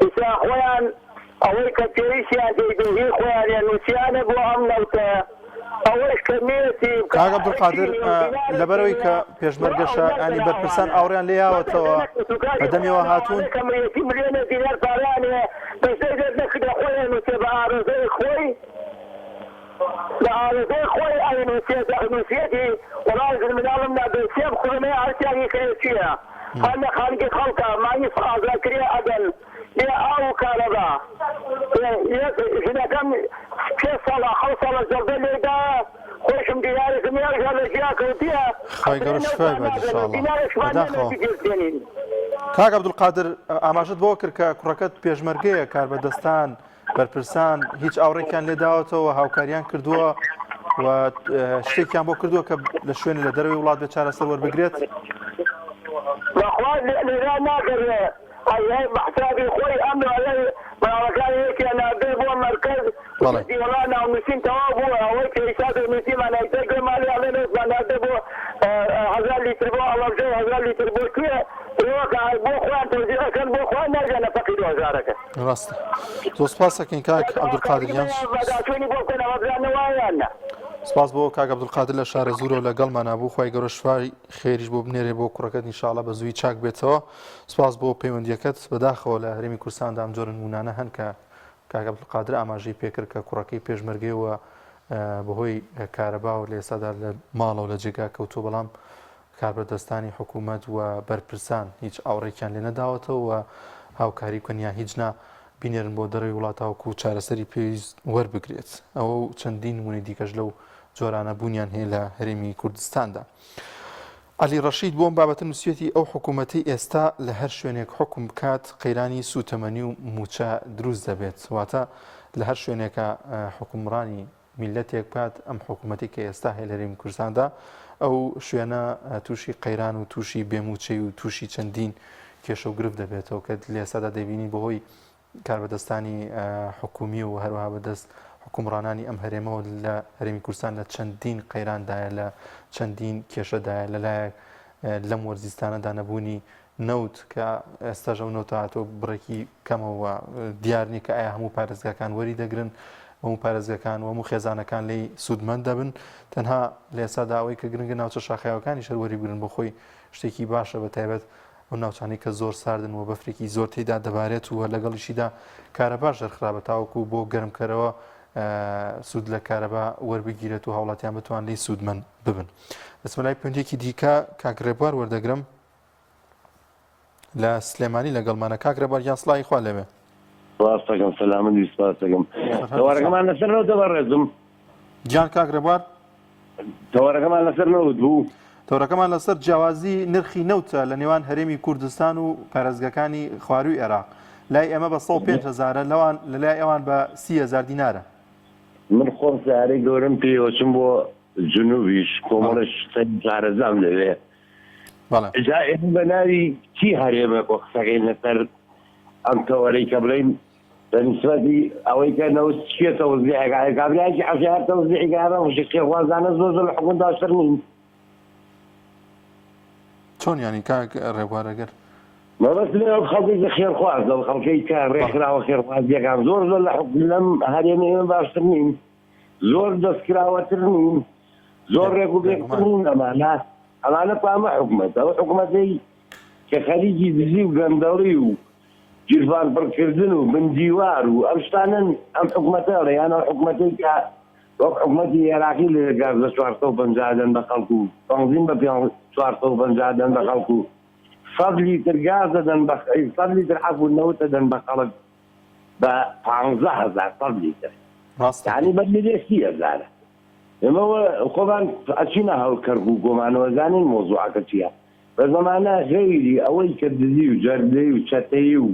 إذا خوان أول كتيريش يا جيدي هي خوان يا نسيان بو أمنوتا أول كميتي كاغ عبد القادر لبروي كبيشمرگشا يعني برپرسان ئاوریان لێیاوەتەوە بەدەمیەوە هاتوون كميتي مليون دينار طالعني بس إذا ذكر خوان وتبع عرضي خوي لا زي خوي أي نسيتي ولازم من علمنا بسيب خرمي عرتي كيسيا أنا خالق خلقه ما يفعل ذكري أدل يا أو كهرباء إذا كان كسل حصل جبل ده خوش مديارك ميرجع لجاك وديها خاي قرش فاي بعد إن شاء الله بداخل كاغ عبد القادر ئاماژت بۆ کرد کە کوڕەکەت پێشمەرگەیە کاربەدەستان بەرپرسان هیچ ئاوڕێکیان لێداوەتەوە هاوکاریان کردووە و شتێکیان بۆ کردووە کە لە شوێنە لە دەروی وڵات بێت چارەسەر وەربگرێت أي محسابي خوي أمن علي ما كان هيك أنا أدرب مركز ورانا ومسين توابوا هيك يساعد المسين أنا يتقل مالي علينا أنا أدرب هذا اللي تربوا الله جو هذا اللي تربوا كيه يوقع بو خوان توزيع كان بو خوان نرجع نفقد وزارك راسته سپاسەکەین کاک عەبدولقادریان سپاس بۆ کاک عەبدولقادر لە شارە زوورە و لەگەڵمانە بوو خوای گەورە شفای خێریش بۆ بنێرێ بۆ کوڕەکەت ئینشاڵڵا بە زووی چاک بێتەوە سپاس بۆ پەیوەندیەکەت بەداخەوە لە هەرێمی کوردستاندا ئەم جۆرە نمونانە هەن کە کاک عەبدولقادر ئاماژەی پێکرد کە کوڕەکەی پێشمەرگەیەوە بەهۆی کارەبا و لە ئێستادا لە ماڵە و لە جێگا کەوتووە بەڵام کاربەدەستانی حکوومەت و بەرپرسان هیچ ئاوڕێکیان لێ نەداوەتەوە و هاوکاری کەنیا هیچ بینێرن بۆ دەڕێی وڵاتاوەکو و چارەسەری پێویست وەربگرێت ئەوە چەندین نمونەی دیکەش لەو جۆرانە بوونیان هەیە لە هەرێمی کوردستاندا. عەلی ڕەشید بۆم بابەتە نووسێتی ئەو حکوومەتی ئێستا لە هەر شوێنێک حکم بکات قەیرانی سوتەمەنی و موچە دروست دەبێت واتە لە هەر شوێنێکە حکومڕانی میلەتێک بکات ئەم حکوومەتی کە ئێستا هەیە لە هەرێمی کوردستاندا ئەو شوێنە تووشی قەیران و تووشی بێموچەی و تووشی چەندین کێشە و گرفت دەبێتەوە کە لە ئێستادا دەبینی بەهۆی کاربەدەستانی حکومی و هەروەها بەدەست حکومڕانانی ئەم هەرێمەوە لە هەرێمی کوردستان لە چەندین قەیراندایە لە چەندین کێشەدایە لەلایەک لەم وەرزستانەدا نەبوونی نەوت کە ئێستاژە و نەوتە هاتۆ بڕێکی کەمەوە دیار نیە کە ئایا هەموو پارێزگاکان وەری دەگرن هەموو پارێزگاکان و هەموو خێزانەکان لی سوودمەند دەبن تەنها لە ئێستادا ئەوەی کە گرنگە ناوچە شاخەیەوەکانی شەر وەری بگرن بۆ خۆی شتێکی باشە بەتایبەت ئەو ناوچانەی کە زۆر ساردن و بەفرێکی زۆر تێدا دەبارێت و لەگەڵیشیدا کارەبا ژەرخرابە تاوەکو بۆ گەرمکەرەوە سوود لە کارەبا وەربگیرێت و هاوڵاتیان بتوان لی سوودمەند ببن. دەچمە لای پەیوەندیەکی دیکە کاک ڕێبوار وەردەگرم لە سلێمانی لەگەڵمانە. کاک ڕێبوار یان سڵاوی خوا لەوێ. سپاسەکەم سەلامت سپاسەکەم. تەوارەکەمان لەسەر نەوت دەبەڕێزم. گیان کاک ڕێبوار تەوارەکەمان لەسەر نەوت بوو. تەورەکەمان لەسەر جیاوازی نرخی نەوتە لە نێوان هەرێمی کوردستان و پارێزگەکانی خواروی عێراق لای ئێمە بە 105,000 لەوان لە لای ئەوان بە 30,000 دینارە. من خۆم سارەی گەورم پێوەچم بۆ جنوبیش کۆمەڵش شارەزام لەوێ جا ئێمە بە ناوی چی هەرێمە بۆ قسەکەین لەسەر ئەم تەوەرەی کە بڵێین بەنسبەتی ئەوەی کە نەوت چیە تەوزیعەکە کابرایکی عەفیار تەوزیعەکە وشی خێوازانە زۆر زۆر لە حکومەتدا شەر نین. چۆن ینی کاک ڕێبوارەگەر مەبەست لێ خەڵکی خێرخواز لەو خەڵکەی کە ڕێکراوە خێرخوازیەکان زۆر زۆر لەم هەرێمە ئێمە باشتر نین زۆر دەستکراوەتر نین زۆر ڕێک و بێکتر نین ئەمانە پامە حکومەت ئەوە حکومەتەی کە خەریکی دزی و گەندەڵی و جیرفان پڕکردن و بندیوار و ئەم شتانن ئەم حکومەتە ڕێیانە حکومەتەی کە وەک حکومەتی عێراقی لەگەر لە 450 بە خەڵکو و تەنزیم بە 450 بە خەڵکو و 100 لیتر گاز دەدەن بە 100 لیتر حەفونەوت دەدەن بە خەڵک بە 15,000 100 لیتر یعنی بەدلێ 30,000 ئێمەوە خۆمان ئەچینە هەڵکەرد و گۆمانەوەزانین مۆزوعەکە چییە بە زەمانە غەیری ئەوەی کە دزی و جەردەی و چەتەی و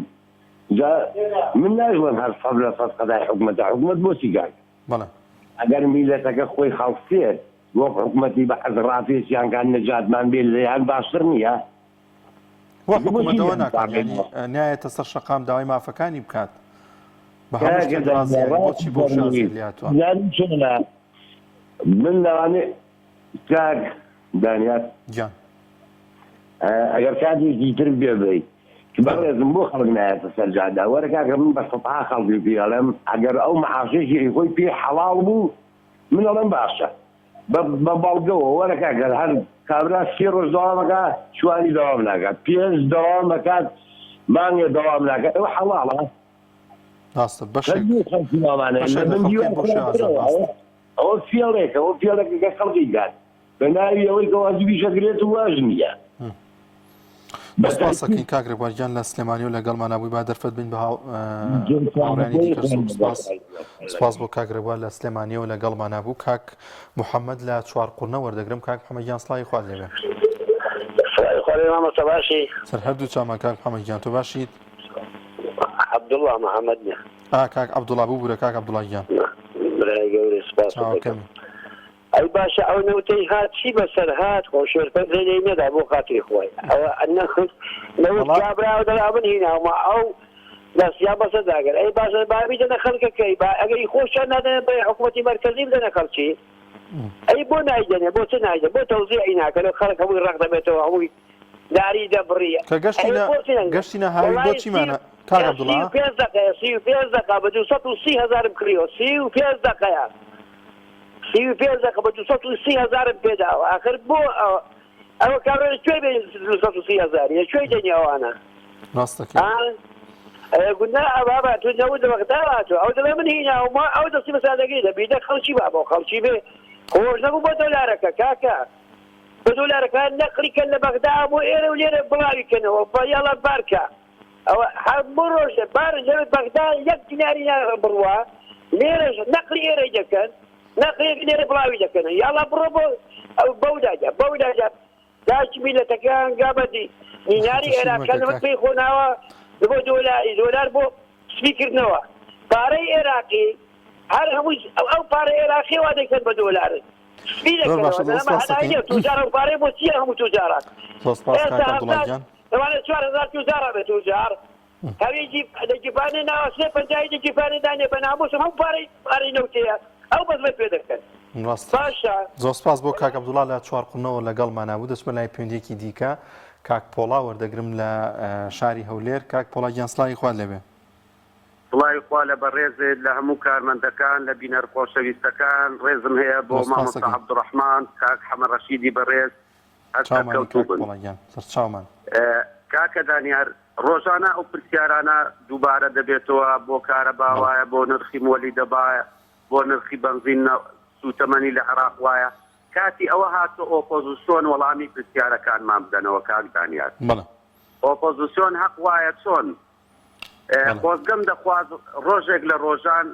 من ناژوەم هەر 100% قەدای حکومەتە حکومەت بۆچی گاک ئەگەر میلەتەکە خۆی خەڵسێت وەک حکومەتی بە حەز ڕافێسیان کان نەجاتمان بێت لەیان باشتر نییە وە حکوومەتەوە ناکات ینی نایەتە سەر شەقام داوای مافەکانی بکات بە هەموو شتێک ڕازیانی بۆچی بۆ شازیاتوە من لەوانێ کاک دانیات گیان ئەگەر کاتێکی تر بێبی بەڕێزم بۆ خەڵک نایەتە سەرجادا وەرە کاکە من بە سەتها خەڵکی پێڵێم ئەگەر ئەو مەعاشێکی خۆی پێ حەڵاڵ بوو من ئەڵێم باشە بە بەڵگەوە وەرە کاکە هەر کابرا 30 ڕۆژ دەوامەکە چواری دەوام ناکات 5 دەوام دەکات مانگێ دەوام ناکات ئەوە حەڵاڵە ڕاستە بەشێک ئەوە فێڵێکە ئەوە فێڵێکەکە خەڵکی گات بە ناوی ئەوەی کەوازیبی شەگرێت و واژ نییە بەسپاسەکەین کاگرێبوارگیان لە سلێمانی و لەگەڵمان نبووی با دەرفەت بین بە هاوڕێنی دیکە سپاس بۆ کاگرێبوار لە سلێمانی و لەگەڵمان نبوو کاک محەممەد لە چوار قورنە وەردەگرم کاک محەممەدیان سڵاوی خوارد لێبێ سەر هەردوو چامان کاک محەممەدیان تۆ باشیت عەبدوڵڵا محەممەد کاک عەبدوڵڵا بوو بوورە کاک عەبدوڵڵاییان ئەی باشە ئەو نەوتەی هات چی بەسەر هات خۆشێرپەر لێ نەدا بۆ خاتری خۆی ئەوە نەخست نەوت کابراوە دەرابن هیناومە ئەو دەستیان بەسەر داگەر ئەی باشە باوی دەنە خەڵکەکەی ئەگەری خۆشیان نادەنێ بە حکوومەتی مەرکەزی بدەنە خەڵکی ئەی بۆ نایدەنێ بۆ چ نایدە بۆ تەوزیعی ناکەن خەڵک هەمووی ڕق دەبێتەوە هەمووی داری دەبڕی کە گەشتینە هاوی بۆ چیمانە کاک عەبدوڵڵا 35 دقە بە 230,000 کڕیەوە 35 دقەیە 35 دقە بە 230,000 پێداوە ئاخر بۆ ئەوە کابرا کوێ بێ 230,000 کوێ دێنی ئەوانە گونا ئەوابە تو نەوت وەختا هاتووە ئەو دەڵێ من هیناومە ئەو دەستی بەسادەگەی دەبیدە خەڵکی با بۆ خەڵکی بێ خۆش نەبوو بۆ دۆلارەکە کاکە بە دۆلارەکان نەقلیکەن لە بەغدا بۆ ئێرە و لێرە بڵاویکەنەوە بە یاڵە بارکە ئەوە هەموو ڕۆژە بار لەوێت بەغدا 1 دیناری بڕوە لێرەش نەقلی ئێرە دەکەن نەقلێک لێرە بڵاوی دەکەن یاڵا بڕۆ بۆ ئەو بەوداجا داچ میلەتەکان گابەدی دیناری عێراقیان پێی خۆناوە بۆ دۆلار بۆ سپیکردنەوە پارەی عێراقی هەر هەمووی ئەو پارە عێراقی وا دەکەن بە دۆلار توجار و پارەی بۆ چیە هەموو توجارات ئەوانە 4,000 توجارە بێت توجار هەوی دەجیبانێ ناوە 350 دەجیبانێ دانێ بە نامۆسم هەموو پارەی نەوتەیە ئەو بەزمە پێ دەکەن زۆر سپاس بۆ کاک عەبدوڵڵا لە چوار قورنەوە لەگەڵمان نبوو دەچمە لای پەیوەندیەکی دیکە کاک پۆڵا وەردەگرم لە شاری هەولێر کاک پۆڵا گیان سڵاوی خوارد لێبێ سڵاوی خوا لە بەڕێزێت لە هەموو کارمەندەکان لە بینەر خۆشەویستەکان ڕێزم هەیە بۆ مامۆستا عەبدوڕەحمان کاک حەمەد ڕەشیدی بەڕێز چاومان کاکە دانیار ڕۆژانە ئەو پرسیارانە دووبارە دەبێتەوە بۆ کارەبا وایە بۆ نرخی مۆلی دەبایە بۆ نرخی بنزین سوتەمەنی لە عێراق وایە کاتی ئەوە هاتە ئۆپۆزیسیۆن وەڵامی پرسیارەکانمان بدەنەوە کاک دانیار ئۆپۆزیسیۆن حەق وایە چۆن خۆزگەم دەخواست ڕۆژێک لە ڕۆژان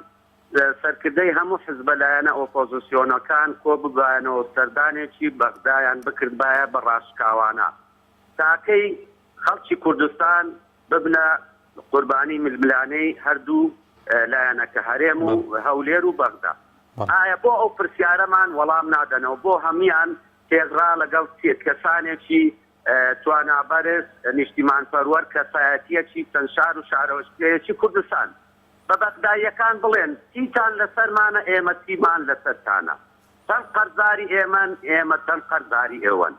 سەرکردەی هەموو حزبەلایەنە ئۆپۆزیسیۆنەکان کۆ بگوایەنەوە سەردانێکی بەغدایان بکردبایە بە ڕاشکاوانە تاکەی خەڵکی کوردستان ببنە قوربانی ململانەی هەردوو لایەنەکە هەرێم و هەولێر و بەغدا ئایا بۆ ئەو پرسیارەمان وەڵام نادەنەوە بۆ هەمویان تێغرا لەگەڵ کەسانێکی توانابەرز نیشتیمان پەروەر کەسایەتیەکی چەند شار و شارەوەشتەیەکی کوردستان بە بەغداییەکان بڵێن چیتان لەسەرمانە ئێمە چیمان لەسەرتانە چەند قەرزاری ئێمەن ئێمە چەند قەرزاری ئێوەن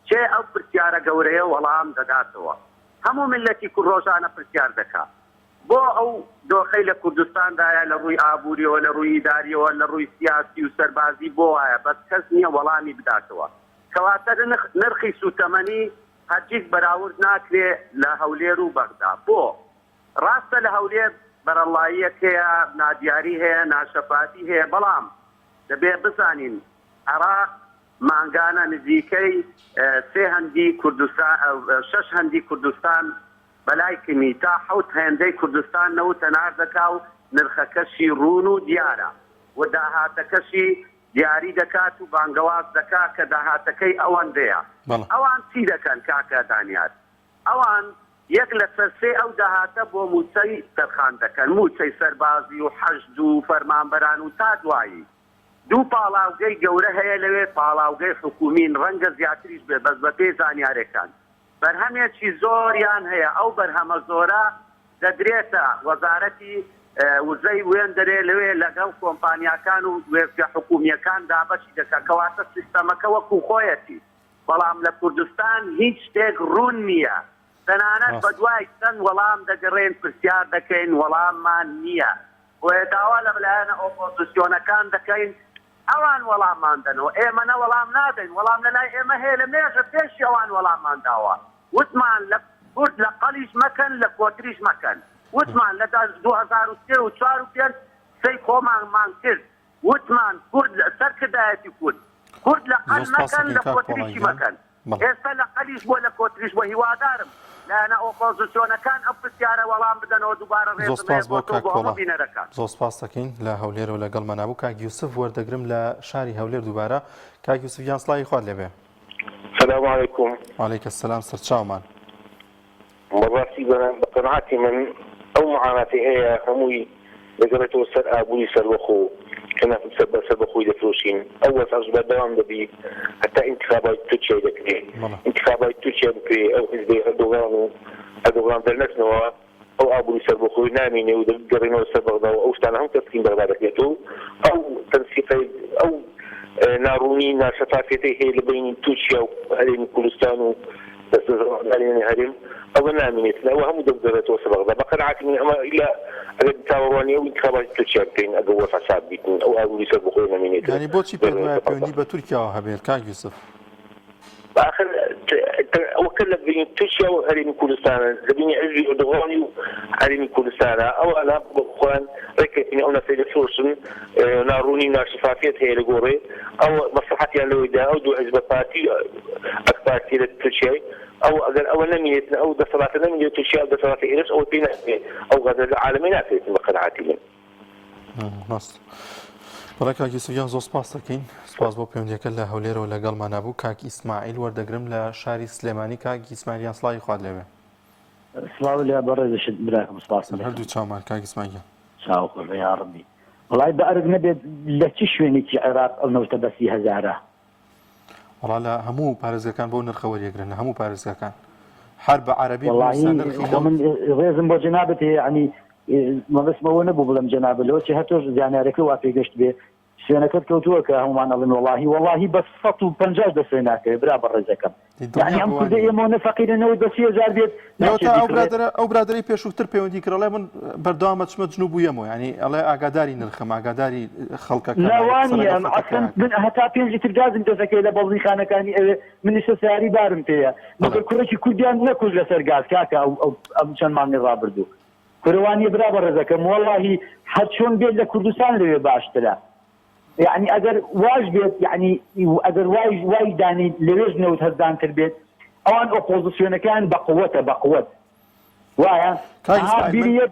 چێ ئەو پرسیارە گەورەیە وەڵام دەداتەوە هەموو ملەتی ڕۆژانە پرسیار دەکات بۆ ئەو دۆخەی لە کوردستاندایە لە ڕووی ئابووریەوە لە ڕووی ئیداریەوە لە ڕووی سیاسی و سەربازی بۆ وایە بەس کەس نییە وەڵامی بداتەوە کەواتە نرخی سوتەمەنی هەرگیز بەراورد ناکرێ لە هەولێر و بەغدا بۆ ڕاستە لە هەولێر بەرەڵاییەک هەیە نادیاری هەیە ناشەفاتی هەیە بەڵام دەبێ بزانین عێراق مانگانە نزیکەی 6 هەندی کوردستان بەلای کمی تا 7 هێندەی کوردستان نەوتە نار دەکا و نرخەکەشی ڕوون و دیارە و داهاتەکەشی دیاری دەکات و بانگەواز دەکات کە داهاتەکەی ئەوەندەیە ئەوان چی دەکەن کاکە دانیار ئەوان یەک لە سەرسێ ئەو داهاتە بۆ موچەی سەرخان دەکەن موچەی سەربازی و حەشد و فەرمانبەران و تا دوایی دوو پاڵاوگەی گەورە هەیە لەوێ پاڵاوگەی حکومین ڕەنگە زیاتریش بێ بەس بە پێی زانیارەکان بەرهەمێکی زۆریان هەیە ئەو بەرهەمە زۆرە دەدرێتە وەزارەتی وزەی وێن دەرێ لەوێ لەگەڵ کۆمپانیاکان و وێستگە حکوومیەکان دابەشی دەکات کەواتە سیستەمەکە وەکو خۆیەتی بەڵام لە کوردستان هیچ شتێک ڕوون نییە تەنانەت بە دوای چەند وەڵام دەگەڕێن پرسیار دەکەین وەڵاممان نییە بۆیە داوا لە بەلایەنە ئۆپۆزیسیۆنەکان دەکەین ئەوان وەڵاممان دەنەوە ئێمە نە وەڵام نادەین وەڵام لەلای ئێمە هەیە لە مێژە پێشی ئەوان وەڵاممان داوە وتمان لە کورد لە قەلیش مەکەن لە کۆتریش مەکەن وتمان لە 2003 و 4 و 5 سەی خۆمانمان کرد وتمان کورد سەر کردایەتی کورد لە قەل مەکەن لە کۆتریشی مەکەن ئێستا لە قەلیش بۆ لە کۆتریش بۆ هیوادارم لایەنە ئۆپۆزیسیۆنەکان ئەو پرسیارە وەڵام بدەنەوە دووبارە ڕێزمێنەکان زۆر سپاس دەکەین لە هەولێر و لەگەڵمان نبوو کاک یوسف وەردەگرم لە شاری هەولێر دووبارە کاک یوسفیان سڵاوی خوارد لێبێ السلام عليكم. وعليك السلام سرچاومان بەڕاستی بەقەناعەتی من ئەو معاناتی هەیە هەمووی لەگەڵێتەوە سەر ئابووری سەربەخۆ کە سەربەخۆی دەفرۆشین ئەو وەسەش بەردەوام دەبی هەتا ئینتخابات تورکیا دەکرێت ئینتخابات تورکیا بکرێ ئەو حیزبی ئەردۆغان دەرنەچنەوە ئەو ئابووری سەربەخۆی نامینێ و دەگەڕێنەوە سەر بەغدا و ئەو شتانە هەموو تەسکین بەغدا دەکرێتەوە ئەو تەنسیقەی ئەو ناڕوونی ناشەفافێتی هەیە لە بینی تورکیا و هەرێمی کوردستان و دەستەزڕانی هەرێم ئەوە نامێنێتن ئەوە هەموو دەبدەرێتەوە سەر بەغدا بەقەناعەتی من ئەمە ئیلا ئەگەر تاوەڕوانی ئەو ئینتخاباتی تورکیا بکەین ئەگەر وە فەساد بیتن ئەو ئابووری سەربەخۆی نامێنێتن یعنی بۆچی پێت وایە پەیوەندی بە تورکیاوە هەبێت کاک یوسف بآخر ئەوە کە لە بینی تورکیا و هەرێمی کوردستانە لە بینی حیزبی ئەردۆغانی و هەرێمی کوردستانە ئەوانە خۆیان ڕێککەوتنی ئەو نەفەی دەفرۆشن ناڕوونی ناشفافیت هەیە لە گۆڕێ ئەو مەسلحەتیان لەوەیدا ئەو دوو حیزبە پارتی ئەک پارتی لە تورکیای ئەو ئەگەر ئەوە نەمێنێتن ئەو دەسەڵاتە نەمێنێت تورکیا و دەسەڵاتی ئێرش ئەوە پێی ناکرێت ئەو غەدەر لە عالەمی ناکرێتن بەقەناعەتی من بەڵێ کاک یوسفیان زۆر سپاس دەکەین سپاس بۆ پەیوەندیەکە لە هەولێرەوە لەگەڵمان نبوو کاک ئیسماعیل وەردەگرم لە شاری سلێمانی کاک ئیسماعیلیان سڵاوی خوارد لێبێ سڵاو لێ بەڕێزشت براکەم سپاس هەردوو چاومان کاک ئیسماعیل چاو خۆش یا ڕەبی وڵای بەئەرگ نەبێت لە چ شوێنێکی عێراق ئەو نەوتە بە 30,000 وەڵا لە هەموو پارێزگەکان بۆ نرخەوە یەکرن لە هەموو پارێزگەکان هەر بە عەرەبی من ڕێزم بۆ جەنابەت ینی مەبەستمەوە نەبوو بڵم جەنابە لەوە چ هەتۆش زانیارەکە وا پێگەشت بێ شوێنەکەت کەوتووە کە هەمومان ئەڵێن وەڵاهی بە 150 دەسێ ناکەوێت برا بە ڕێزەکەم یعنی ئەم کوردە ئێمە فەقیرەنەوەی بە 30,000 بێت ئەو برادەی پێشووتر پەیوەندی کردڵێ من بەردەوامە چمە جنوب بوویەمەوە ینی ئەڵێ ئاگاداری نرخەم ئاگاداری خەڵکەکە ناوانە من هەتا پێنجی ترگازم دەسەکەی لە بەڵزیخانەکانی ئەوێ منیشە سیاری بارم پێەیە مەگەر کوڕێکی کوردیان نەکوژ لەسەر گاز کاکە ئەو چەند مانگی ڕابردوو کوڕوانی برا بە ڕێزەکەم وەڵاهی هەر چۆن بێت لە کوردستان لەوێ باشترە يعني اگر واج بيت يعني اگر واج داني لويج نوت هزان تربيت اوان اوبوزيسيون كان بقوه وايا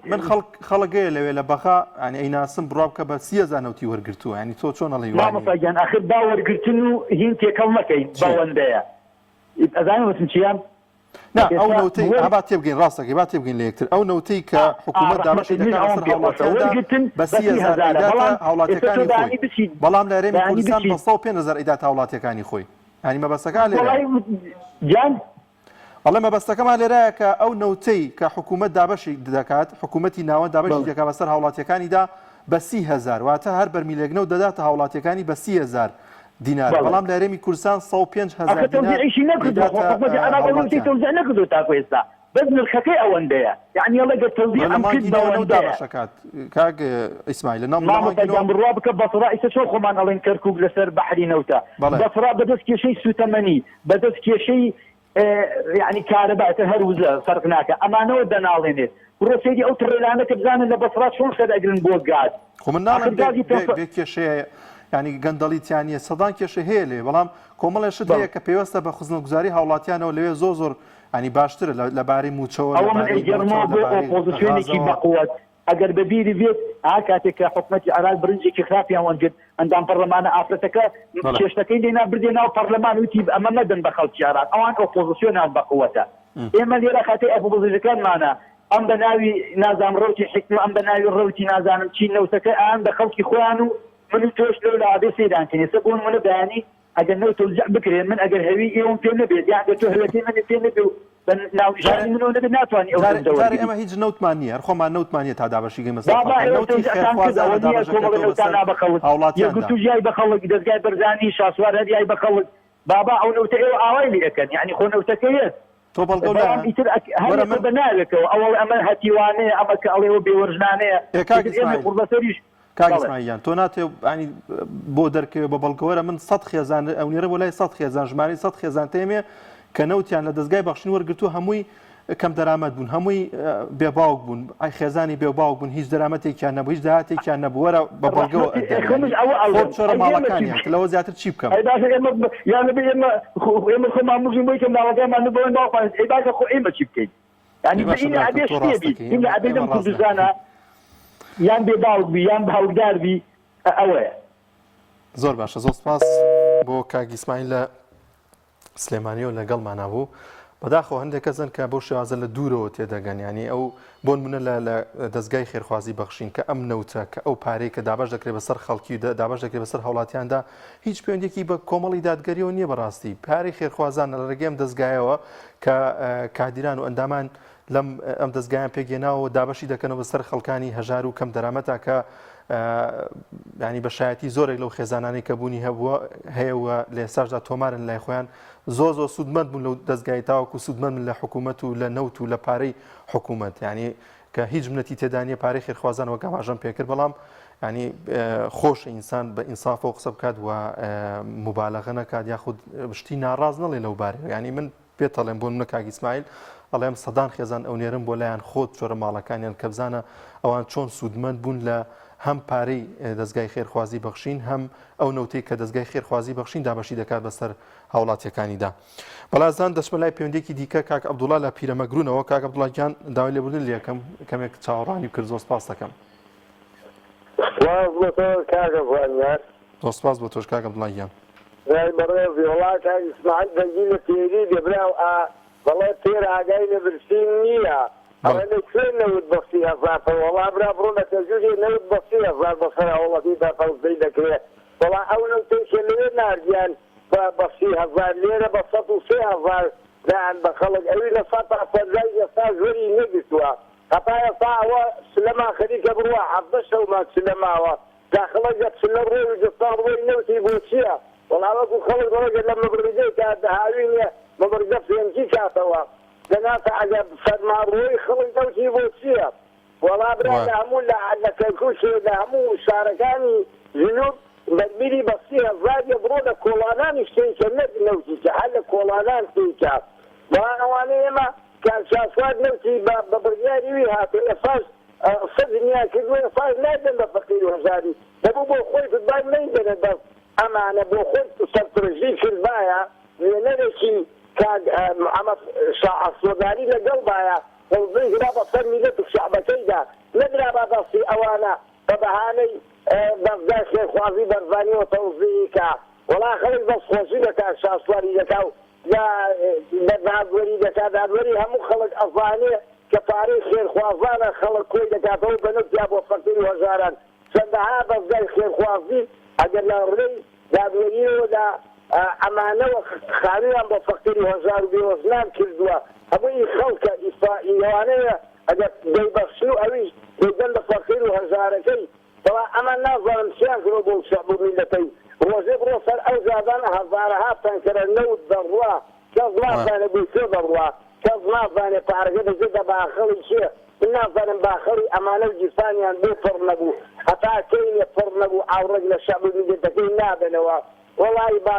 من خلقيه لوي لبخا يعني اي ناسم بروبك بس 30,000 نوتي ورغرتو يعني تو شلون الله ما مفاجئ اخر باور قلتنو هينتي كلمتين باونديا اذان وتمشيان لا او نوتي هبات تبقين راسك هبات تبقين ليكتر او نوتي كحكومه دابش اذا كان اصر هاولاتي بس هي زائدات هاولاتي كان خوي بلام لا ريمي كردستان بصو بين نظر ايدات هاولاتي كان خوي يعني ما بس قال جان والله ما بس كما لراك او نوتي كحكومه دابش دكات حكومتي ناوان دابش دكا بسر هاولاتي كان دا بس 30,000 واتا هر برميليغنو ددات هاولاتي كان بس 30,000 دينار بەڵام لە هەرێمی کوردستان 105,000 نەکردو تاکو ئێستا بەس نرخەکەی ئەوەندەیە یعنی ئەڵێ تەوزیع دابەشەکات کاک ئیسماعیل مامۆستاجان بڕوا بکە بەسڕا ئیستا چۆن خۆمان ئەڵێن کەرکووک لەسەر بەحری نەوتە بەسڕا بەدەست کێشەی سوتەمەنی بەدەست کێشەی یعنی کارەباتە هەروزە فەرق ناکە ئەمانەوە دەناڵێنێت ڕۆسێری ئەو تڕێلانە کە بزانن لە بەسڕا چۆن سەدەگرن بۆ گاز خۆ من ناڵێن بێ کێشەیە يعني گەندەڵیتیانە سەدان کێشە هەیە لێ بەڵام کۆمەڵێشت هەیە کە پێوەستە بە خزمەتگوزاری هاوڵاتیانەوە لەوێ زۆر ینی باشترە لەبارەی موچەوە ئەوە من ئەیگەڕمەوە بۆ ئۆپۆزیسیۆنێکی بەقووەت ئەگەر بەبیری بێت ها کاتێک کە حکومەتی عێراق برنجێکی خراپیان وەنگرت ئەندام پەرلەمانە ئافرەتەکە کێشتەکەی لێنا بردێ ناو پەرلەمان وتی ئەمە مەدەن بە خەڵکی عێراق ئەوان ئۆپۆزیسیۆنان بەقووەتە ئێمە لێرە خاتەی ئۆپۆزیسیەکانمانە ئەم بە ناوی نازام ڕەوتی حکم ئەم بە ناوی ڕەوتی نازانم چی نەوتەکە ئەیان بە خەڵکی خۆیان و من توش لو لا سيدان كني سبون من بياني اجل نو توزع بكري من اجل هوي يوم في النبي يعني تو هوتي من في النبي ناویشانی منەوە نەبێت ناتوانانی ئەو جارێ ئەمە هیچ نەوتمان نییە خۆمان نەوتمان نیە تا دابەشی گەیمە گوتو ژای بە خەڵک دەستگای بەرزانی شاسوار هەریای بە خەڵک بابا ئەو نەوتە ئێوە ئاوای لێ ئەەکەن یعنی خۆ نەوتەکەیت تۆ بەڵگە بەناوێتەوە ئەوە ئەمە هەتیوانەیە ئەمە کە ئەڵێەوە بێوەرژانەیە قوربەسەریش کاگسماییان تۆ ناتێ ینی بۆ دەرکەوێ بە بەڵگەوەرە من 100 خێزان ئەو نێرە بۆ لای 100 خێزان ژماری 100 خێزان تێمێ کە نەوتیان لە دەستگای بەخشین وەرگرتو هەمووی کەم دەرامەت بوون هەمووی بێباوک بوون ئای خێزانی بێباوک بوون هیچ دەرامەتێکیان نەبوو هیچ داهاتێکیان نەبووەرە بە بەڵگەوە چۆرە ماڵەکانیان لەوە زیاتر چی بکەم ئێمە خۆمان موژین بۆی کە ماڵەکەمان بۆ باوان باشە خۆ ئێمە چی بکەین ینی بەئینە ئەبێ شتێبی ئینە ئەبێ لەم کوردستانە یان بێ باوک بی یان باوکدار بی ئەوەیە زۆر باشە زۆر سپاس بۆ کاک ئیسماعیل لە سلێمانیەوە لەگەڵمانە بوو بەداخەوە هەندێک کەسن کە بۆ شێوازە لە دوورەوە تێدەگەن ینی ئەو بۆن منە لە دەستگای خێرخوازی بەخشین کە ئەم نەوتە کە ئەو پارەی کە دابش دەکرێت بەسەر خەڵکی دابش دەکرێت بەسەر هەوڵاتیاندا هیچ پەیوەندێکی بە کۆمەڵی دادگەریەوە نییە بەڕاستی پارەی خێرخوازانە لە ڕێگەی ئەم دەستگایەوە کە کادیران و ئەندامان لەم ئەم دەستگایان پێگەێناوە دابشی دەکەنەوە بەسەر خەڵکانی هەژار و کەم دەرامەتە کە ینی بەشایەتی زۆرێک لەو خێزانانی کە بوونی هەبووە هەیەوە لە ئێستاشدا تۆمارن لای خۆیان زۆر سوودمەند بوون لەو دەستگای تاوەکو سوودمەند لە حکوومەت و لە نەوت و لە پارەی حکوومەت ینی کە هیچ منەتی تێدانیە پارەی خێرخوازانەوە گاماژەم پێکرد بەڵام ینی خۆش ئینسان بە ئینسافەوە قسە بکات و مبالەغە نەکات یاخود شتی ناڕاز نەڵێ لەو بارەوە ینی من پێتەڵێم بۆ منە کاک ئیسماعیل ئەڵێم سەدان خێزان ئەو نێرم بۆ لایەن خۆت چۆرە ماڵەکانیان کە بزانە ئەوان چۆن سوودمەند بوون لە هەم پارەی دەستگای خێرخوازی بەخشین هەم ئەو نەوتەی کە دەستگای خێرخوازی بەخشین دابەشی دەکات بەسەر هاوڵاتیەکانیدا. بەڵازان دەچمە لای پەیوەندێکی دیکە کاک عەبدوڵڵا لە پیرەمەگرونەوە کاک عەبدوڵڵاگیان داوای لێبوردن لێ یەکەم کەمێک چاوەڕانی کرد زۆر سپاس دەکەم. زۆر سپاس بۆ تۆش کاک عەبدوڵڵاگیان. بەڕێزی وڵات کاک ئیسماعیل دەنگی لە تێری دەبرا بەڵێ تێر ئاگای لە برسین نییە ئەوە لەکوێن نەوت بەخشی هەزار وەڵا برا بڕۆ لە تەجووری نەوت بەخشی هەزار بەسەر هەوڵەکەیدا قەوزەی دەکرێت وەڵا ئەو نەوتەیکە لەوێ ناردیان بە بەخشی هەزار لێرە بە 103,000 دایان بە خەڵک ئەوی لە 100 ئێستا زۆری نەگرتووە هەتا ئێستا ئەوە سلەما خەریکە بڕوە 17 شەومان سلەماوە داخڵەکە سلە ڕۆی و جستان ڕۆی نەوتی بۆ چییە وەڵا وەکو خەڵک ڕۆگە لە مەبرگەی کات دەهاوی نییە مەبرگە فێنکی کاتەوە دەناتە ئەگەر فەرمانڕۆی خەڵک دەوتی بۆ چییە وەڵا برا لە هەموو لە کەرکووشێ لە هەموو شارەکانی جنوب بەرمیری بەخشی هەزاریە بڕۆ لە کۆڵانانی شتێکە نەک نەوتیکە هەر لە کۆڵانان تێکە بەڵام ئەوانەیە ئێمە کارشاسوار نەوتی بە بڕیاری وی هاتو ئێفاش سەدنیا کردووە ئێفاش نادەن بە فەقیر و هەژاری دەبوو بۆ خۆی فوتبال نەیدەنێت بەس ئەمانە بۆ خۆی سەرپرژی کردبایە وێنەرێکی ئەمە ئەسوەداری لەگەڵ بایە وەڵبێژرا بە سەر میلەت و شەعبەکەیدا نەدرا بە دەستی ئەوانە بە بەهانەی دەستگای خێرخوازی بەرزانیەوە تەوزیعیکە وەڵا خەڵک دەستخۆشی دەکات شاسواری دەکا و یا دادوەری دەکات دادوەری هەموو خەڵک ئەزانێ کە پارەی خێرخوازانە خەڵک کۆی دەکاتەوە بەنوتیا بۆ فەقیر و هەژاران چەندەها دەستگای خێرخوازی ئەگەر لە ڕێی دادوەریەوەدا ئەمانەوە خاویان بە فەقیر و هەژار و بێوەزنان کردووە هەمووی خەڵکە ئیسرائیلوانەیە ئەگەر دەیبەخشن و ئەویش دەیدەن بە فەقیر و هەژارەکەی بەڵام ئەمە نازانم چیان کرۆ بۆ شەعب و میلەتەی ڕۆژێ بڕۆ سەر ئەو زادانە هەزارەها تەنکەرە نەوت دەڕوا کەس نازانێ بۆی چێ دەڕوا کەس نازانێ پارەکە دەچێتە باخەڵی چییە من نازانم باخەڵی ئەمانە و گیرفانیان بێ پڕ نەبوو هەتا کەینێ پڕ نەبوو ئاوڕێک لە شەعب و میلەتەکەی نابنەوە وەڵی با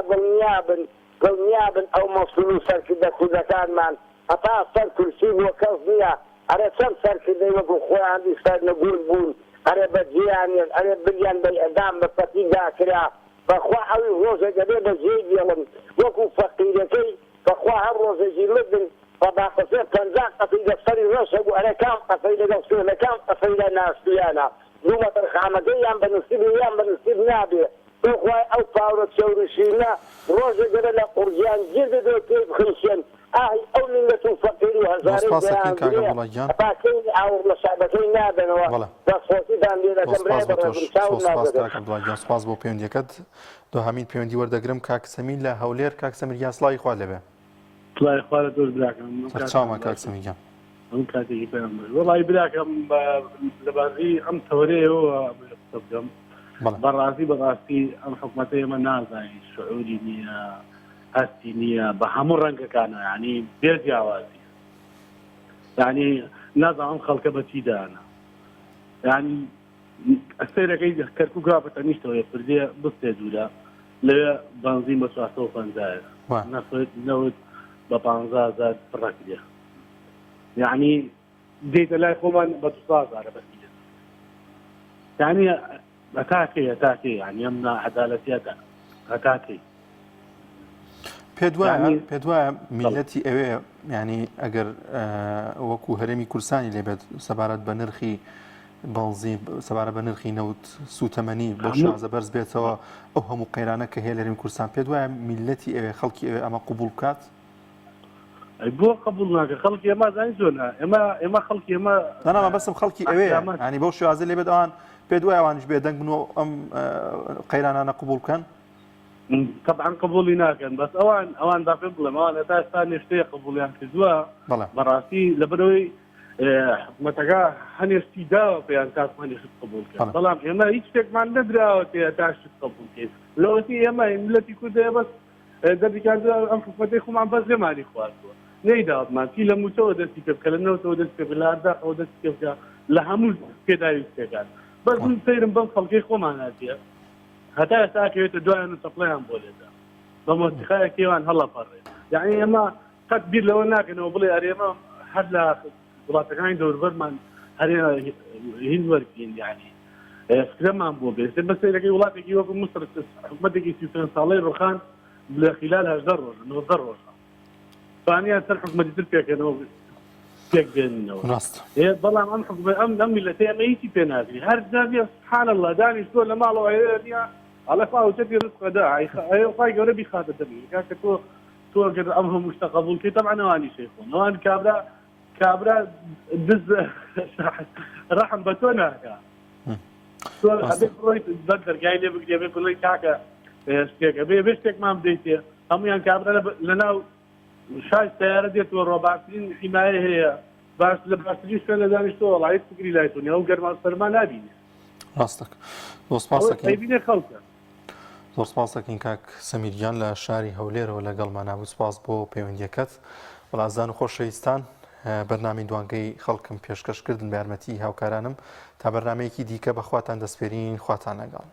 دڵنیابن ئەو مەسئول و سەرکردە خودەکانمان هەتا سەر کورسی بۆ کەس نییە ئەرێ چەند سەرکردەی وەکو خۆیان دیستان نەگول بوون ئەرێ بەجییانێن ئەرێ بریان بە ئەدام بە پەتیدا کرا بەخوا ئەوی ڕۆژێک دەبێ بەجێ دێڵن وەکو فەقیرەکەی بەخوا هەر ڕۆژێکی لدن بەداقەسێ 50 قەفەی دەفتەری ڕۆژە بوو ئەرێ کام قەفەی لەگەڵ سوێنە کام قەفەی لە ناسویانە دوو مەترخامەکەی یان بە نووسیب یان بە نووسیب نابێ بخوای ئەو پاورە چەورشینە ڕۆژێک دەبێ لە قورجیان گیر دەدەوە پێی بخیشێن ئاهی ئەو میلەت و فەقیر و هەزارەی باکەی ئاور لە شعبەکەی نادەنەوە دەستخۆشیدان لێ دەکەم برای بەڕێزم سپاس بۆ پەیوەندیەکەت دوهەمین پەیوەندی وەردەگرم کاک سەمین لە هەولێر کاک سەمیر یاسڵاوی خوا لەبێ سڵای خوا لە دۆر براکەم سەرچاومان کاک سەمیجان ئەم کاتێکی پێم وەڵی براکەم لەبارەی ئەم تەورەیەوە بکەم بەڕاستی ئەم حکوومەتە ئێمە نازانی شعوری نییە هەستی نییە بە هەموو ڕەنگەکانە ینی بێ جیاوازی ینی نازانم خەڵکە بەچیدانە ینی ئەسێرەکەی کەرکووگا بە تەنیشتەوەی پردێ بستێ دوورە لەوێ بنزین بە 450 نەفت نەوت بە 15000 پڕەکرێ یعنی دێتە لای خۆمان بە 2000 بەسیە یعنی هەتاکەی ینی ئەم ناعەدالەتیەکە هەتاکەی پێ وایە میلەتی ئەوێ ینی ئەگەر وەکو هەرێمی کورسانی لێبێت سەبارەت بە نرخی بەڵزی سەبارە بە نرخی نەوت سوتەمەنی بۆ شازە بەرز بێتەوە ئەو هەموو قەیرانە کە هەیە لەرێمی کورسان پێ وایە میلەتی ئەوێ خەڵکی ئەوێ ئەمە قبول بکات بۆ قبول ناکە خەڵکی ئێمە زانی زۆرە ئێمە خەڵکی ئێمە نەما بەسم خەڵکی ئەوێ ینی بەو شازە لێبێت ئەوان پێ وایە ئەوانش بێدەنگ بنەوە ئەم قەیرانانە قبول بکەن طبعا قبولی ناکەن بەس ئەوان دا پێ بڵێم ئەوان هەتا ئێستا نێشتەیە قبولیان کردووە بەڕاستی لەبەرەوەی حکوومەتەکە هەنێشتی داوە پێیان کاتمانێشت قبولکە بەڵام ئێمە هیچ شتێکمان نەدراوە تێ تاشت قبولکەیت لەوەتی ئێمە ملەتی کوردە بەس دەردیکان ئەم حکوومەتەی خۆمان بەس لێمانی خواردووە نەیداوتمان تی لە موچەوە دەستی پێ بکە لە نەوتەوە دەست پێ لە هەرداقەوە دەست پێ بکە لە هەموو پێداوی شتێکان بەس من سەیرم بەم خەڵکەی خۆمان هاتیە هەتا ئێستا کەوێتە دوایان سەپڵیان بۆ لێدا بە مۆسیقایەکیوان هەڵەپەڕێت یعنی ئێمە قەت بیر لەوە ناکەنەوە بڵێ ئەرێمە هەر لە وڵاتەکانی دەوروبەرمان هەرێ هین وەرگین یعنی فکرەمان بۆ بێت بەسەرەکەی وڵاتێکی وەکو موسر حکوومەتێکی 35 ساڵەی ڕۆخان لە خلال 18 ڕۆژ 90 ڕۆژە فانیان سەر حکوومەتی تر پێکەنەوە پێک دێنینەوە بەڵام ئەم حکوومەت ئەم میلەتەی ئەمە هیچی پێ ناگری هەر جارێ سبحان الله دانیشتۆ لە ماڵەوە هەیە ئەڵە خواوچەتی ڕزقەدا خی گەورە بیخاتە دەبی کاکە تۆ گەر ئەم هەموو شتە قبولکەی طبعا ئەوانی شەیخۆن ئەوان کابرا دز ڕەحم بە تۆ ناکە تۆ ئەبێ بڕۆیت بەر دەرگای لێ بگرێ بێ بڵێ کاکە شتێکە بێ شتێکمان بدەیتێ هەمویان کابرا لەناو شای سیارە دێتەوە ڕۆباترین حیمایە هەیە باش لە باشترین شوێن لە دانیشتۆ وەڵایەت فکری لایتۆنی ئەو گەرمان سەرمان نابینێ ڕاستەکە دۆسپاسەکەی خەڵکە زۆر سپاسەکەین کاک سەمیرجان لە شاری هەولێرەوە لەگەڵمان نابوو سپاس بۆ پەیوەندیەکەت وەڵازان و خۆشەویستان بەرنامەی دوانگەی خەڵکم پێشکەشکردن بە یارمەتی هاوکارانم تا بەرنامەیەکی دیکە بەخواتان دەسپێرین خواتان لەگەڵ